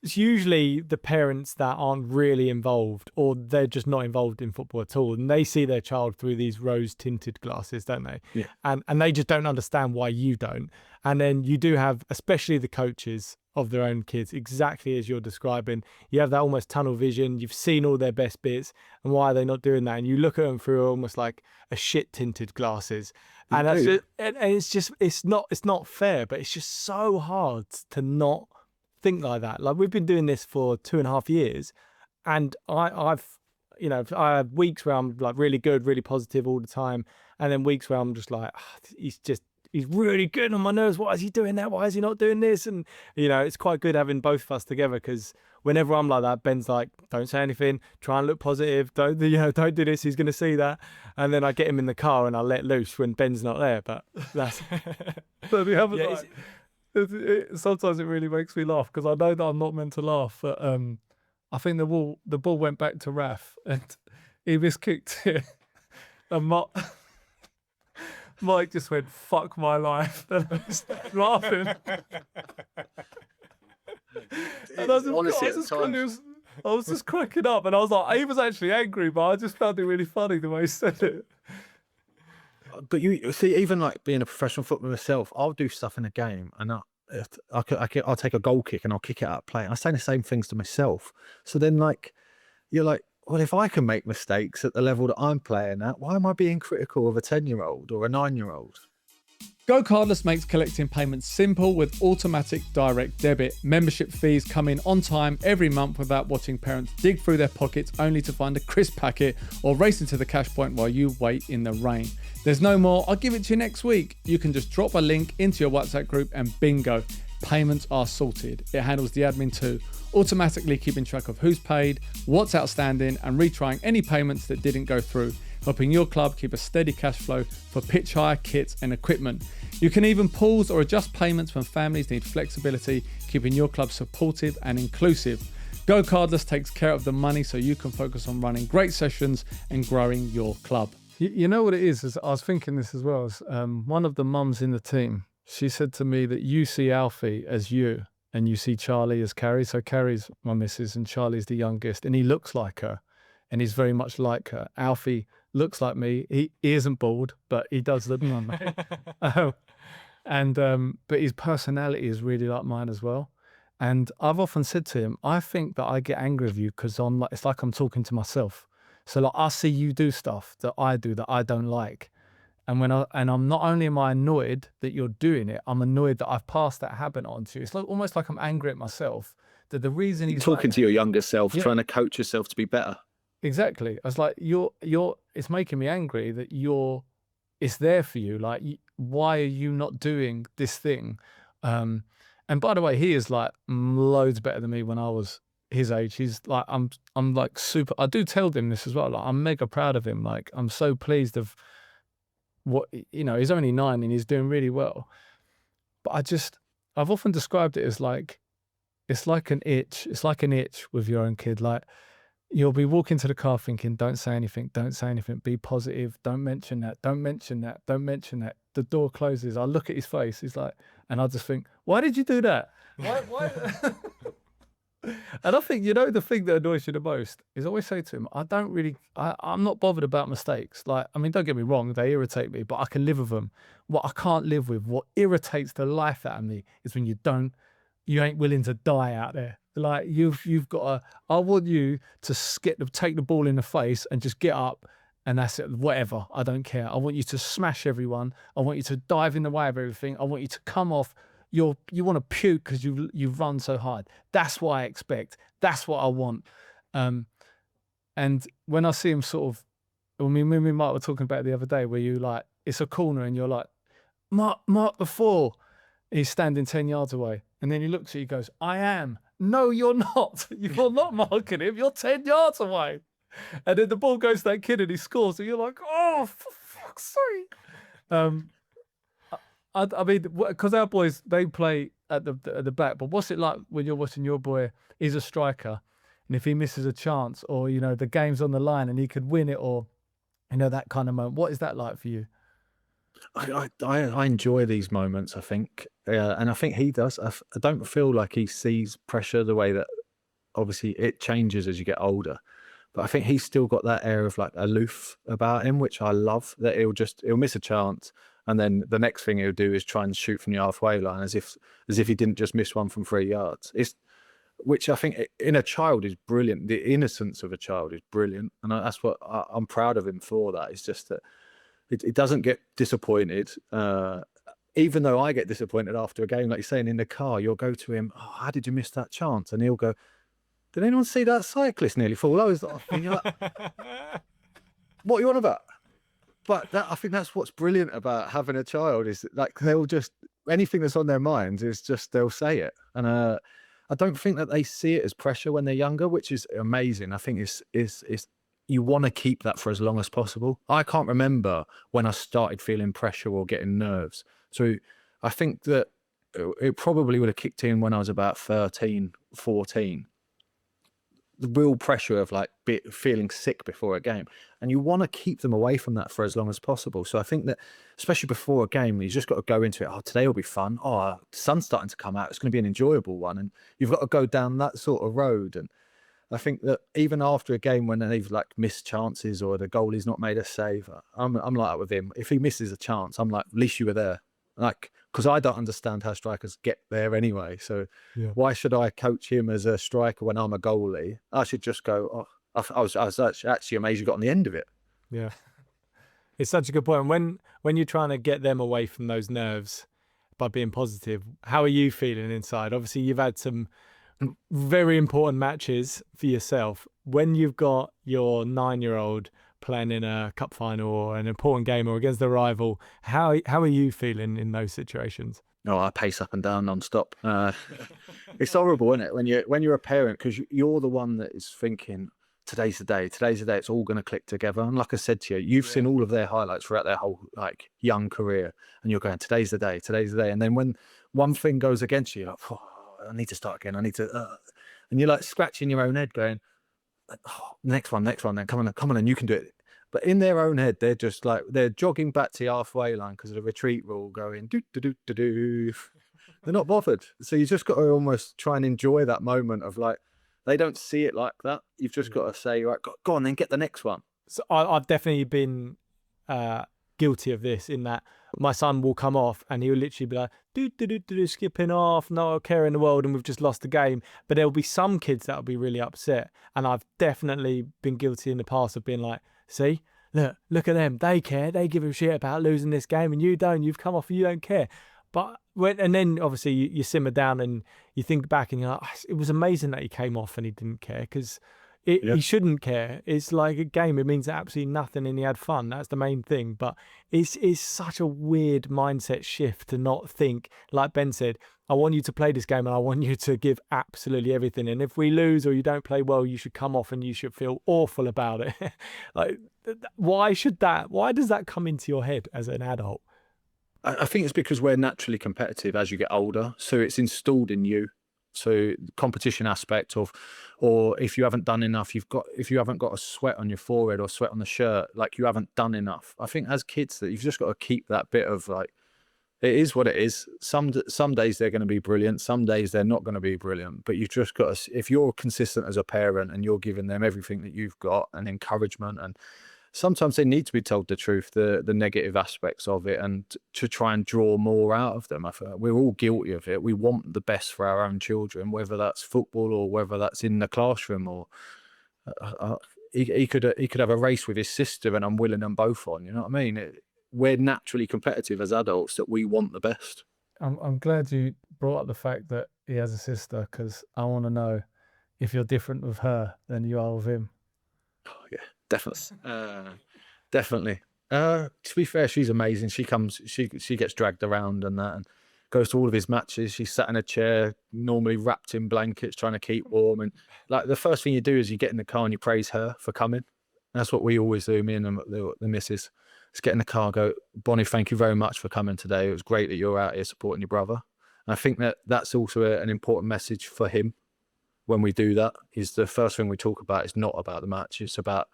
it's usually the parents that aren't really involved, or they're just not involved in football at all, and they see their child through these rose tinted glasses, don't they? Yeah. And they just don't understand why you don't. And then you do have, especially the coaches of their own kids, exactly as you're describing, you have that almost tunnel vision. You've seen all their best bits, and why are they not doing that? And you look at them through almost like a shit tinted glasses. And that's just, and it's just, it's not fair, but it's just so hard to not think like that. Like, we've been doing this for 2.5 years, and I've I have weeks where I'm like really good, really positive all the time, and then weeks where I'm just like, he's really good on my nerves. Why is he doing that? Why is he not doing this? And it's quite good having both of us together, because whenever I'm like that, Ben's like, don't say anything, try and look positive, don't do this, he's gonna see that. And then I get him in the car and I let loose when Ben's not there. But that's but we haven't sometimes it really makes me laugh, because I know that I'm not meant to laugh, but I think the ball went back to Raf and he miskicked it, and Mike just went, fuck my life, and I was laughing. And I was just cracking up, and I was like, he was actually angry, but I just found it really funny the way he said it. But you see, even like being a professional footballer myself, I'll do stuff in a game, and I'll take a goal kick and I'll kick it out of play. I say the same things to myself. So then, like, you're like, well, if I can make mistakes at the level that I'm playing at, why am I being critical of a 10-year-old or a 9-year-old? Go Cardless makes collecting payments simple with automatic direct debit. Membership fees come in on time every month without watching parents dig through their pockets only to find a crisp packet or race into the cash point while you wait in the rain. There's no more, I'll give it to you next week. You can just drop a link into your WhatsApp group and bingo, payments are sorted. It handles the admin too, automatically keeping track of who's paid, what's outstanding, and retrying any payments that didn't go through, helping your club keep a steady cash flow for pitch hire, kits, and equipment. You can even pause or adjust payments when families need flexibility, keeping your club supportive and inclusive. Go Cardless takes care of the money so you can focus on running great sessions and growing your club. You know what it is I was thinking this as well. One of the mums in the team, she said to me that you see Alfie as you, and you see Charlie as Carrie. So Carrie's my missus and Charlie's the youngest, and he looks like her, and he's very much like her. Alfie looks like me. He isn't bald, but he does look like me. But his personality is really like mine as well. And I've often said to him, I think that I get angry with you because it's like I'm talking to myself. So like, I see you do stuff that I do that I don't like. And I'm not only am I annoyed that you're doing it, I'm annoyed that I've passed that habit on to you. It's like almost like I'm angry at myself that the reason he's talking to your younger self, trying to coach yourself to be better. Exactly. I was like, it's making me angry that it's there for you. Like, why are you not doing this thing? And by the way, he is like loads better than me when I was his age. He's like, I'm like super, I do tell him this as well. Like, I'm mega proud of him. Like, I'm so pleased of what, he's only 9 and he's doing really well. But I've often described it as like, it's like an itch. It's like an itch with your own kid. Like, you'll be walking to the car thinking, don't say anything, be positive, don't mention that. The door closes. I look at his face. He's like, and I just think, why did you do that? Why? And I think, the thing that annoys you the most is I always say to him, I'm not bothered about mistakes. Like, I mean, don't get me wrong, they irritate me, but I can live with them. What I can't live with, what irritates the life out of me is when you ain't willing to die out there. Like, you've got I want you to take the ball in the face and just get up and that's it, whatever, I don't care. I want you to smash everyone. I want you to dive in the way of everything. I want you to come off. You want to puke because you've run so hard. That's what I expect. That's what I want. And when I see him sort of, me and Mark were talking about it the other day, where you like, it's a corner and you're like, Mark before. He's standing 10 yards away. And then he looks at you and goes, I am. No, you're not. You're not marking him. You're 10 yards away. And then the ball goes to that kid and he scores. And you're like, oh, for fuck's sake. I mean, because our boys, they play at the back. But what's it like when you're watching your boy? He's a striker, and if he misses a chance, or the game's on the line and he could win it, or that kind of moment. What is that like for you? I enjoy these moments, I think, and I think he does. I don't feel like he sees pressure the way that obviously it changes as you get older. But I think he's still got that air of like aloof about him, which I love. That he'll miss a chance, and then the next thing he'll do is try and shoot from the halfway line, as if he didn't just miss one from 3 yards. Which I think in a child is brilliant. The innocence of a child is brilliant, and that's what I'm proud of him for. That it's just that it doesn't get disappointed. Even though I get disappointed after a game, like you're saying in the car, you'll go to him, "Oh, how did you miss that chance?" And he'll go, "Did anyone see that cyclist nearly fall over?" And you're like, "What are you on about?" But I think that's what's brilliant about having a child is like they'll just anything that's on their minds is just they'll say it, and I don't think that they see it as pressure when they're younger, which is amazing. I think it's you want to keep that for as long as possible. I can't remember when I started feeling pressure or getting nerves. So I think that it probably would have kicked in when I was about 13, 14. The real pressure of like feeling sick before a game, and you want to keep them away from that for as long as possible. So I think that especially before a game, you just got to go into it. Oh, today will be fun. Oh, the sun's starting to come out. It's going to be an enjoyable one, and you've got to go down that sort of road. And I think that even after a game when they've like missed chances or the goalie's not made a save, I'm like that with him. If he misses a chance, I'm like, at least you were there. Like, because I don't understand how strikers get there anyway. So why should I coach him as a striker when I'm a goalie? I should just go, oh, I was actually amazed you got on the end of it. Yeah. It's such a good point. When you're trying to get them away from those nerves by being positive, how are you feeling inside? Obviously, you've had some very important matches for yourself. When you've got your 9-year-old playing in a cup final or an important game or against the rival, how are you feeling in those situations? No, I pace up and down non-stop. It's horrible, isn't it? When you're a parent, because you're the one that is thinking, today's the day, it's all going to click together. And like I said to you, you've seen all of their highlights throughout their whole like young career, and you're going, today's the day. And then when one thing goes against you, you're like, oh, I need to start again. I need to, and you're like scratching your own head going, oh, next one, then come on, and you can do it. But in their own head, they're just like, they're jogging back to the halfway line because of the retreat rule going, do. They're not bothered. So you just got to almost try and enjoy that moment of like, they don't see it like that. You've just got to say, right, go on, then get the next one. So I've definitely been guilty of this in that my son will come off and he'll literally be like, do, skipping off, no care in the world, and we've just lost the game. But there'll be some kids that'll be really upset. And I've definitely been guilty in the past of being like, see, look at them. They care. They give a shit about losing this game, and you don't. You've come off and you don't care. But and then obviously you simmer down and you think back and you're like, it was amazing that he came off and he didn't care because he shouldn't care. It's like a game. It means absolutely nothing, and he had fun. That's the main thing. But it's such a weird mindset shift to not think, like Ben said, I want you to play this game and I want you to give absolutely everything. And if we lose or you don't play well, you should come off and you should feel awful about it. Like, why does that come into your head as an adult? I think it's because we're naturally competitive as you get older. So it's installed in you. So the competition aspect of, or if you haven't done enough, if you haven't got a sweat on your forehead or sweat on the shirt, like you haven't done enough. I think as kids that you've just got to keep that bit of like, it is what it is. Some days they're going to be brilliant. Some days they're not going to be brilliant. But you've just got to, if you're consistent as a parent and you're giving them everything that you've got and encouragement, and sometimes they need to be told the truth, the negative aspects of it, and to try and draw more out of them. I feel like we're all guilty of it. We want the best for our own children, whether that's football or whether that's in the classroom, or he could have a race with his sister and I'm willing them both on. You know what I mean? We're naturally competitive as adults that we want the best. I'm glad you brought up the fact that he has a sister, because I want to know if you're different with her than you are with him. Oh, yeah, definitely. Definitely. To be fair, she's amazing. She gets dragged around and that, and goes to all of his matches. She's sat in a chair, normally wrapped in blankets, trying to keep warm. And like the first thing you do is you get in the car and you praise her for coming. That's what we always do, me and the missus. Let's get in the car, go, Bonnie, thank you very much for coming today. It was great that you're out here supporting your brother. I think that that's also an important message for him when we do that. Is the first thing we talk about is not about the match. It's about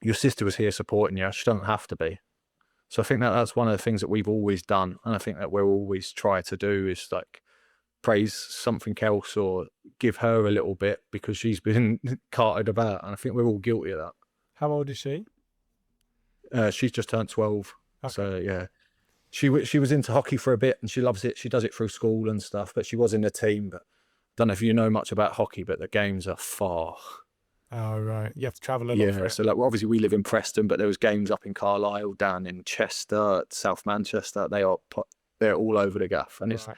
your sister was here supporting you. She doesn't have to be. So I think that that's one of the things that we've always done. And I think that we'll always try to do is like praise something else or give her a little bit because she's been carted about. And I think we're all guilty of that. How old is she? She's just turned 12. Okay. So yeah, she was into hockey for a bit and she loves it. She does it through school and stuff, but she was in the team. But I don't know if you know much about hockey, but the games are far. Oh, right. You have to travel a lot for Yeah, it. so like obviously we live in Preston, but there was games up in Carlisle, down in Chester, South Manchester. They're all over the gaff, and Right.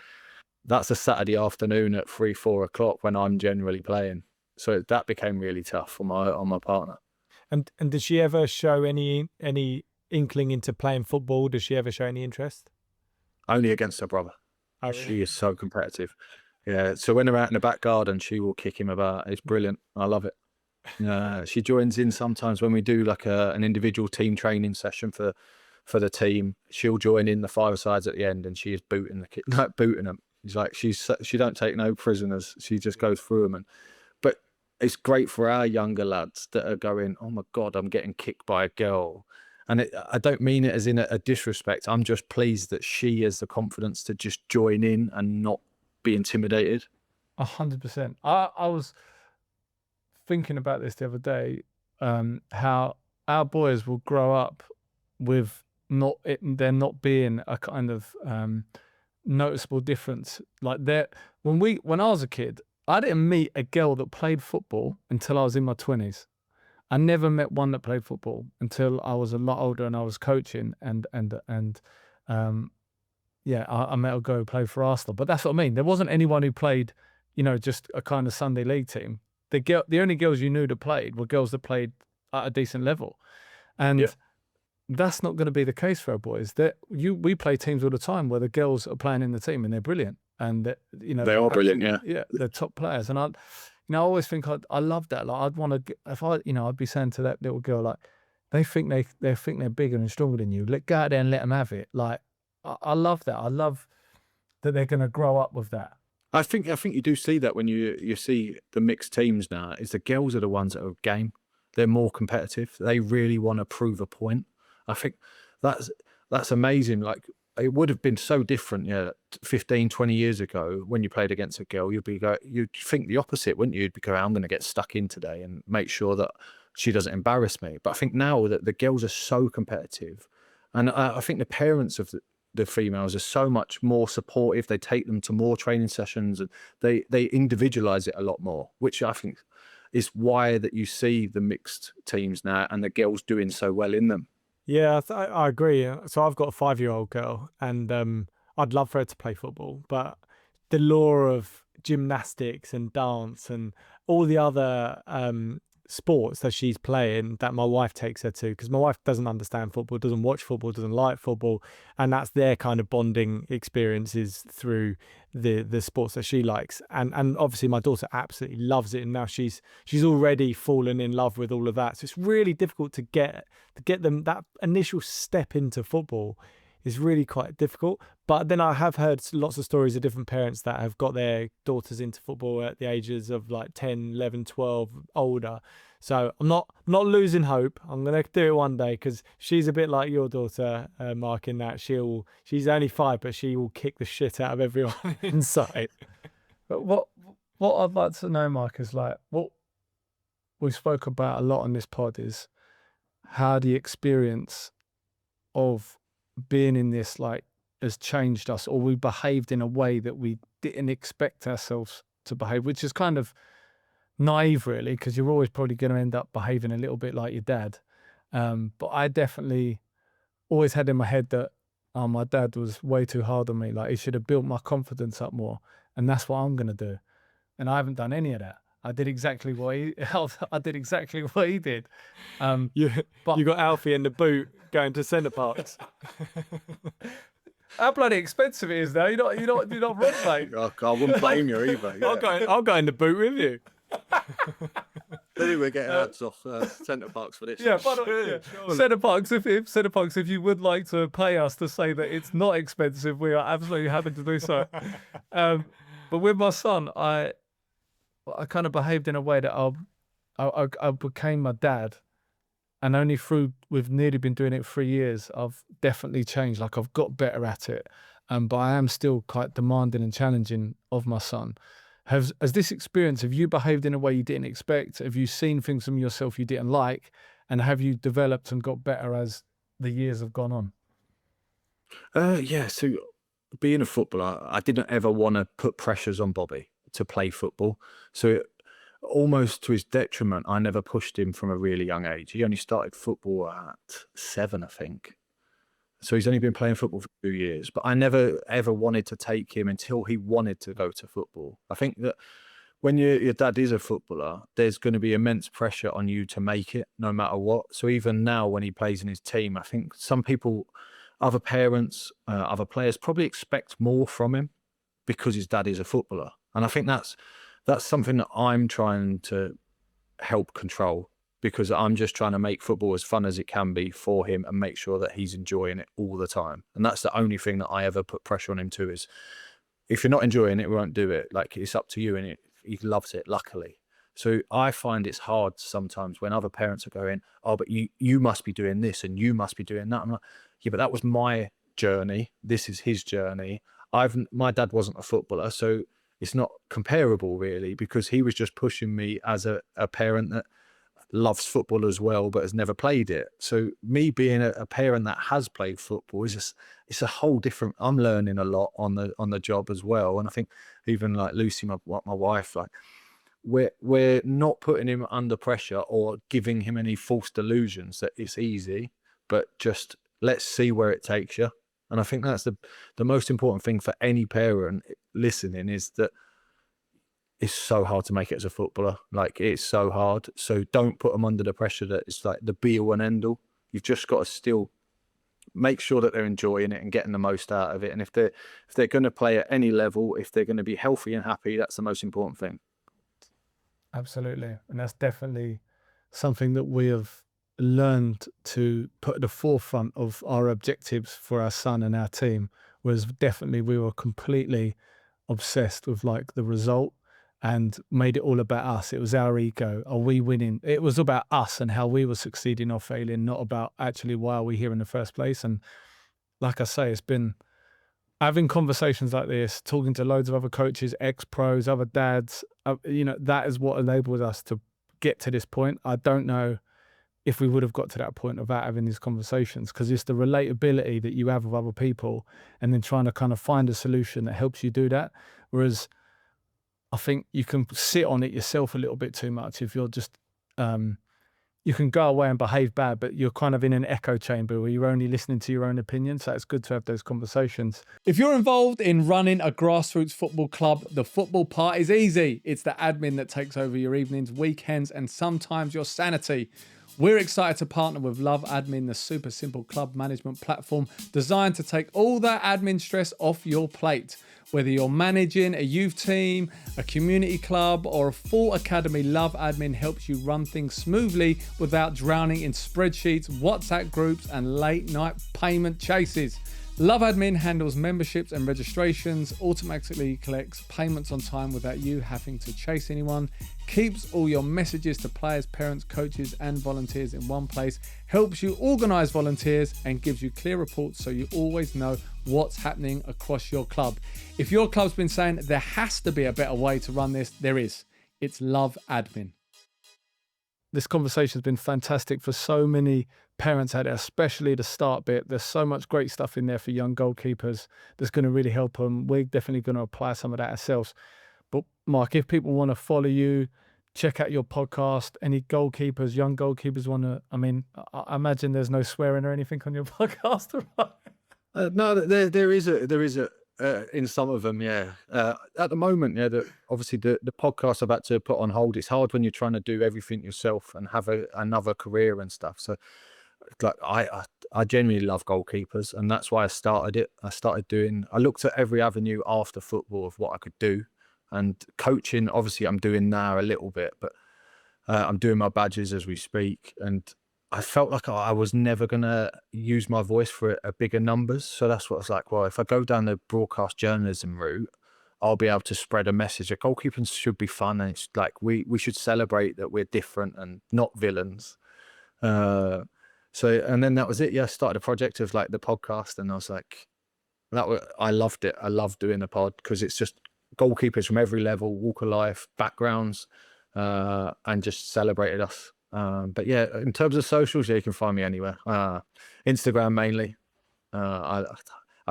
that's a Saturday afternoon at 3-4 o'clock when I'm generally playing. So that became really tough on my partner. And did she ever show any inkling into playing football? Does she ever show any interest? Only against her brother. Oh, really? She is so competitive. Yeah, so when they're out in the back garden, she will kick him about. It's brilliant. I love it. She joins in sometimes when we do like an individual team training session for the team. She'll join in the five-a-sides at the end, and she is booting booting them. She's like she don't take no prisoners. She just goes through them. But it's great for our younger lads that are going, oh my God, I'm getting kicked by a girl. And I don't mean it as in a disrespect. I'm just pleased that she has the confidence to just join in and not be intimidated. 100%. I was thinking about this the other day, how our boys will grow up with there not being a kind of noticeable difference. Like when I was a kid, I didn't meet a girl that played football until I was in my 20s. I never met one that played football until I was a lot older and I was coaching and I met a girl who played for Arsenal. But that's what I mean. There wasn't anyone who played, just a kind of Sunday league team. The only girls you knew that played were girls that played at a decent level. And that's not going to be the case for our boys. We play teams all the time where the girls are playing in the team and they're brilliant. And they are brilliant, yeah. Yeah, they're top players. And I always think I love that. Like I'd want to, if I'd be saying to that little girl, like, they think they're bigger and stronger than you. Go out there and let them have it. Like, I love that. I love that they're going to grow up with that. I think you do see that when you see the mixed teams now. Is the girls are the ones that are game. They're more competitive. They really want to prove a point. I think that's amazing. Like it would have been so different, 15, 20 years ago when you played against a girl. You'd think the opposite, wouldn't you? You'd be going, I'm going to get stuck in today and make sure that she doesn't embarrass me. But I think now that the girls are so competitive, and I think the parents of the females are so much more supportive. They take them to more training sessions and they individualize it a lot more, which I think is why that you see the mixed teams now and the girls doing so well in them. Yeah, I agree. So I've got a 5-year-old girl and I'd love for her to play football, but the law of gymnastics and dance and all the other sports that she's playing that my wife takes her to, because my wife doesn't understand football, doesn't watch football, doesn't like football, and that's their kind of bonding experiences through the sports that she likes, and obviously my daughter absolutely loves it, and now she's already fallen in love with all of that. So it's really difficult to get them that initial step into football is really quite difficult. But then I have heard lots of stories of different parents that have got their daughters into football at the ages of like 10, 11, 12, older. So I'm not losing hope. I'm going to do it one day because she's a bit like your daughter, Mark, in that she's only 5, but she will kick the shit out of everyone inside. But what I'd like to know, Mark, is like what we spoke about a lot on this pod is how the experience of being in this like has changed us, or we behaved in a way that we didn't expect ourselves to behave, which is kind of naive really, because you're always probably going to end up behaving a little bit like your dad. But I definitely always had in my head that my dad was way too hard on me. Like he should have built my confidence up more, and that's what I'm going to do. And I haven't done any of that. I did exactly what he did. You got Alfie in the boot going to Centre Parks. How bloody expensive it is now. You're not wrong, mate. I wouldn't blame you either. Yeah. I'll go in the boot with you. Anyway, get ads off centre backs for this. Yeah, by the way, centre backs. If you would like to pay us to say that it's not expensive, we are absolutely happy to do so. But with my son, I kind of behaved in a way that I became my dad, and only through we've nearly been doing it 3 years, I've definitely changed. Like I've got better at it, but I am still quite demanding and challenging of my son. Has this experience, have you behaved in a way you didn't expect? Have you seen things from yourself you didn't like? And have you developed and got better as the years have gone on? Yeah, so being a footballer, I didn't ever want to put pressures on Bobby to play football. So almost to his detriment, I never pushed him from a really young age. He only started football at 7, I think. So he's only been playing football for 2 years, but I never ever wanted to take him until he wanted to go to football. I think that when your dad is a footballer, there's going to be immense pressure on you to make it no matter what. So even now when he plays in his team, I think some people, other parents, other players probably expect more from him because his dad is a footballer. And I think that's something that I'm trying to help control, because I'm just trying to make football as fun as it can be for him and make sure that he's enjoying it all the time. And that's the only thing that I ever put pressure on him to, is if you're not enjoying it, we won't do it. Like, it's up to you, and he loves it, luckily. So I find it's hard sometimes when other parents are going, oh, but you must be doing this and you must be doing that. I'm like, yeah, but that was my journey. This is his journey. My dad wasn't a footballer, so it's not comparable really, because he was just pushing me as a parent that loves football as well, but has never played it. So me being a parent that has played football is just, it's a whole different, I'm learning a lot on the job as well. And I think even like Lucy, my wife, like we're not putting him under pressure or giving him any false delusions that it's easy, but just let's see where it takes you. And I think that's the most important thing for any parent listening, is that it's so hard to make it as a footballer. Like, it's so hard. So don't put them under the pressure that it's like the be all and end all. You've just got to still make sure that they're enjoying it and getting the most out of it. And if they're going to play at any level, if they're going to be healthy and happy, that's the most important thing. Absolutely. And that's definitely something that we have learned to put at the forefront of our objectives for our son and our team. Was definitely, we were completely obsessed with like the result and made it all about us. It was our ego. Are we winning? It was about us and how we were succeeding or failing, not about actually why are we here in the first place. And like I say, it's been having conversations like this, talking to loads of other coaches, ex-pros, other dads, that is what enabled us to get to this point. I don't know if we would have got to that point without having these conversations, because it's the relatability that you have with other people and then trying to kind of find a solution that helps you do that. Whereas I think you can sit on it yourself a little bit too much if you're just, you can go away and behave bad, but you're kind of in an echo chamber where you're only listening to your own opinion. So it's good to have those conversations. If you're involved in running a grassroots football club, the football part is easy. It's the admin that takes over your evenings, weekends, and sometimes your sanity. We're excited to partner with Love Admin, the super simple club management platform designed to take all that admin stress off your plate. Whether you're managing a youth team, a community club, or a full academy, Love Admin helps you run things smoothly without drowning in spreadsheets, WhatsApp groups, and late night payment chases. Love Admin handles memberships and registrations, automatically collects payments on time without you having to chase anyone, keeps all your messages to players, parents, coaches, and volunteers in one place, helps you organise volunteers, and gives you clear reports so you always know what's happening across your club. If your club's been saying there has to be a better way to run this, there is. It's Love Admin. This conversation has been fantastic for so many parents out there, especially the start bit. There's so much great stuff in there for young goalkeepers that's going to really help them. We're definitely going to apply some of that ourselves. But Mark, if people want to follow you, check out your podcast, any goalkeepers, young goalkeepers want to, I imagine there's no swearing or anything on your podcast, right? No, there is a in some of them, yeah. At the moment, yeah, obviously the podcast I've had to put on hold. It's hard when you're trying to do everything yourself and have another career and stuff. So, like, I genuinely love Goalkeepers, and that's why I started it. I looked at every avenue after football of what I could do, and coaching, obviously, I'm doing now a little bit, but I'm doing my badges as we speak, and I felt like I was never going to use my voice for a bigger numbers. So that's what I was like, well, if I go down the broadcast journalism route, I'll be able to spread a message that goalkeeping should be fun. And it's like, we should celebrate that we're different and not villains. And then that was it. Yeah, I started a project of like the podcast, and I was like, I loved it. I loved doing the pod because it's just goalkeepers from every level, walk of life, backgrounds, and just celebrated us. But yeah, in terms of socials, yeah, you can find me anywhere. Instagram mainly.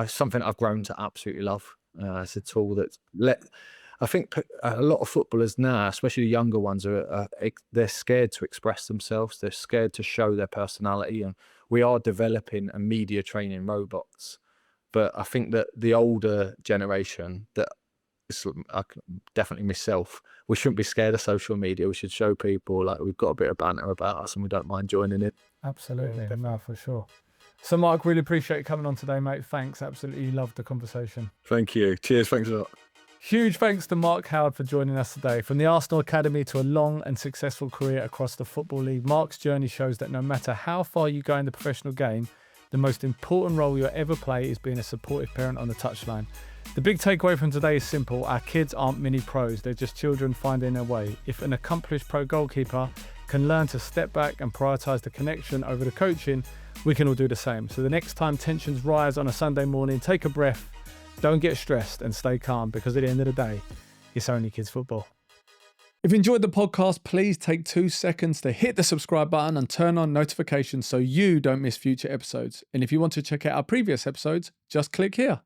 Something I've grown to absolutely love. It's a tool that I think a lot of footballers now, especially the younger ones, they're scared to express themselves. They're scared to show their personality, and we are developing a media training robots. But I think that the older generation, definitely myself, we shouldn't be scared of social media. We should show people like we've got a bit of banter about us and we don't mind joining it. Absolutely, no, for sure. So Mark, really appreciate you coming on today, mate. Thanks, absolutely loved the conversation. Thank you. Cheers, thanks a lot. Huge thanks to Mark Howard for joining us today. From the Arsenal Academy to a long and successful career across the Football League, Mark's journey shows that no matter how far you go in the professional game, the most important role you'll ever play is being a supportive parent on the touchline. The big takeaway from today is simple. Our kids aren't mini pros, they're just children finding their way. If an accomplished pro goalkeeper can learn to step back and prioritise the connection over the coaching, we can all do the same. So the next time tensions rise on a Sunday morning, take a breath, don't get stressed and stay calm, because at the end of the day, it's only kids football. If you enjoyed the podcast, please take 2 seconds to hit the subscribe button and turn on notifications so you don't miss future episodes. And if you want to check out our previous episodes, just click here.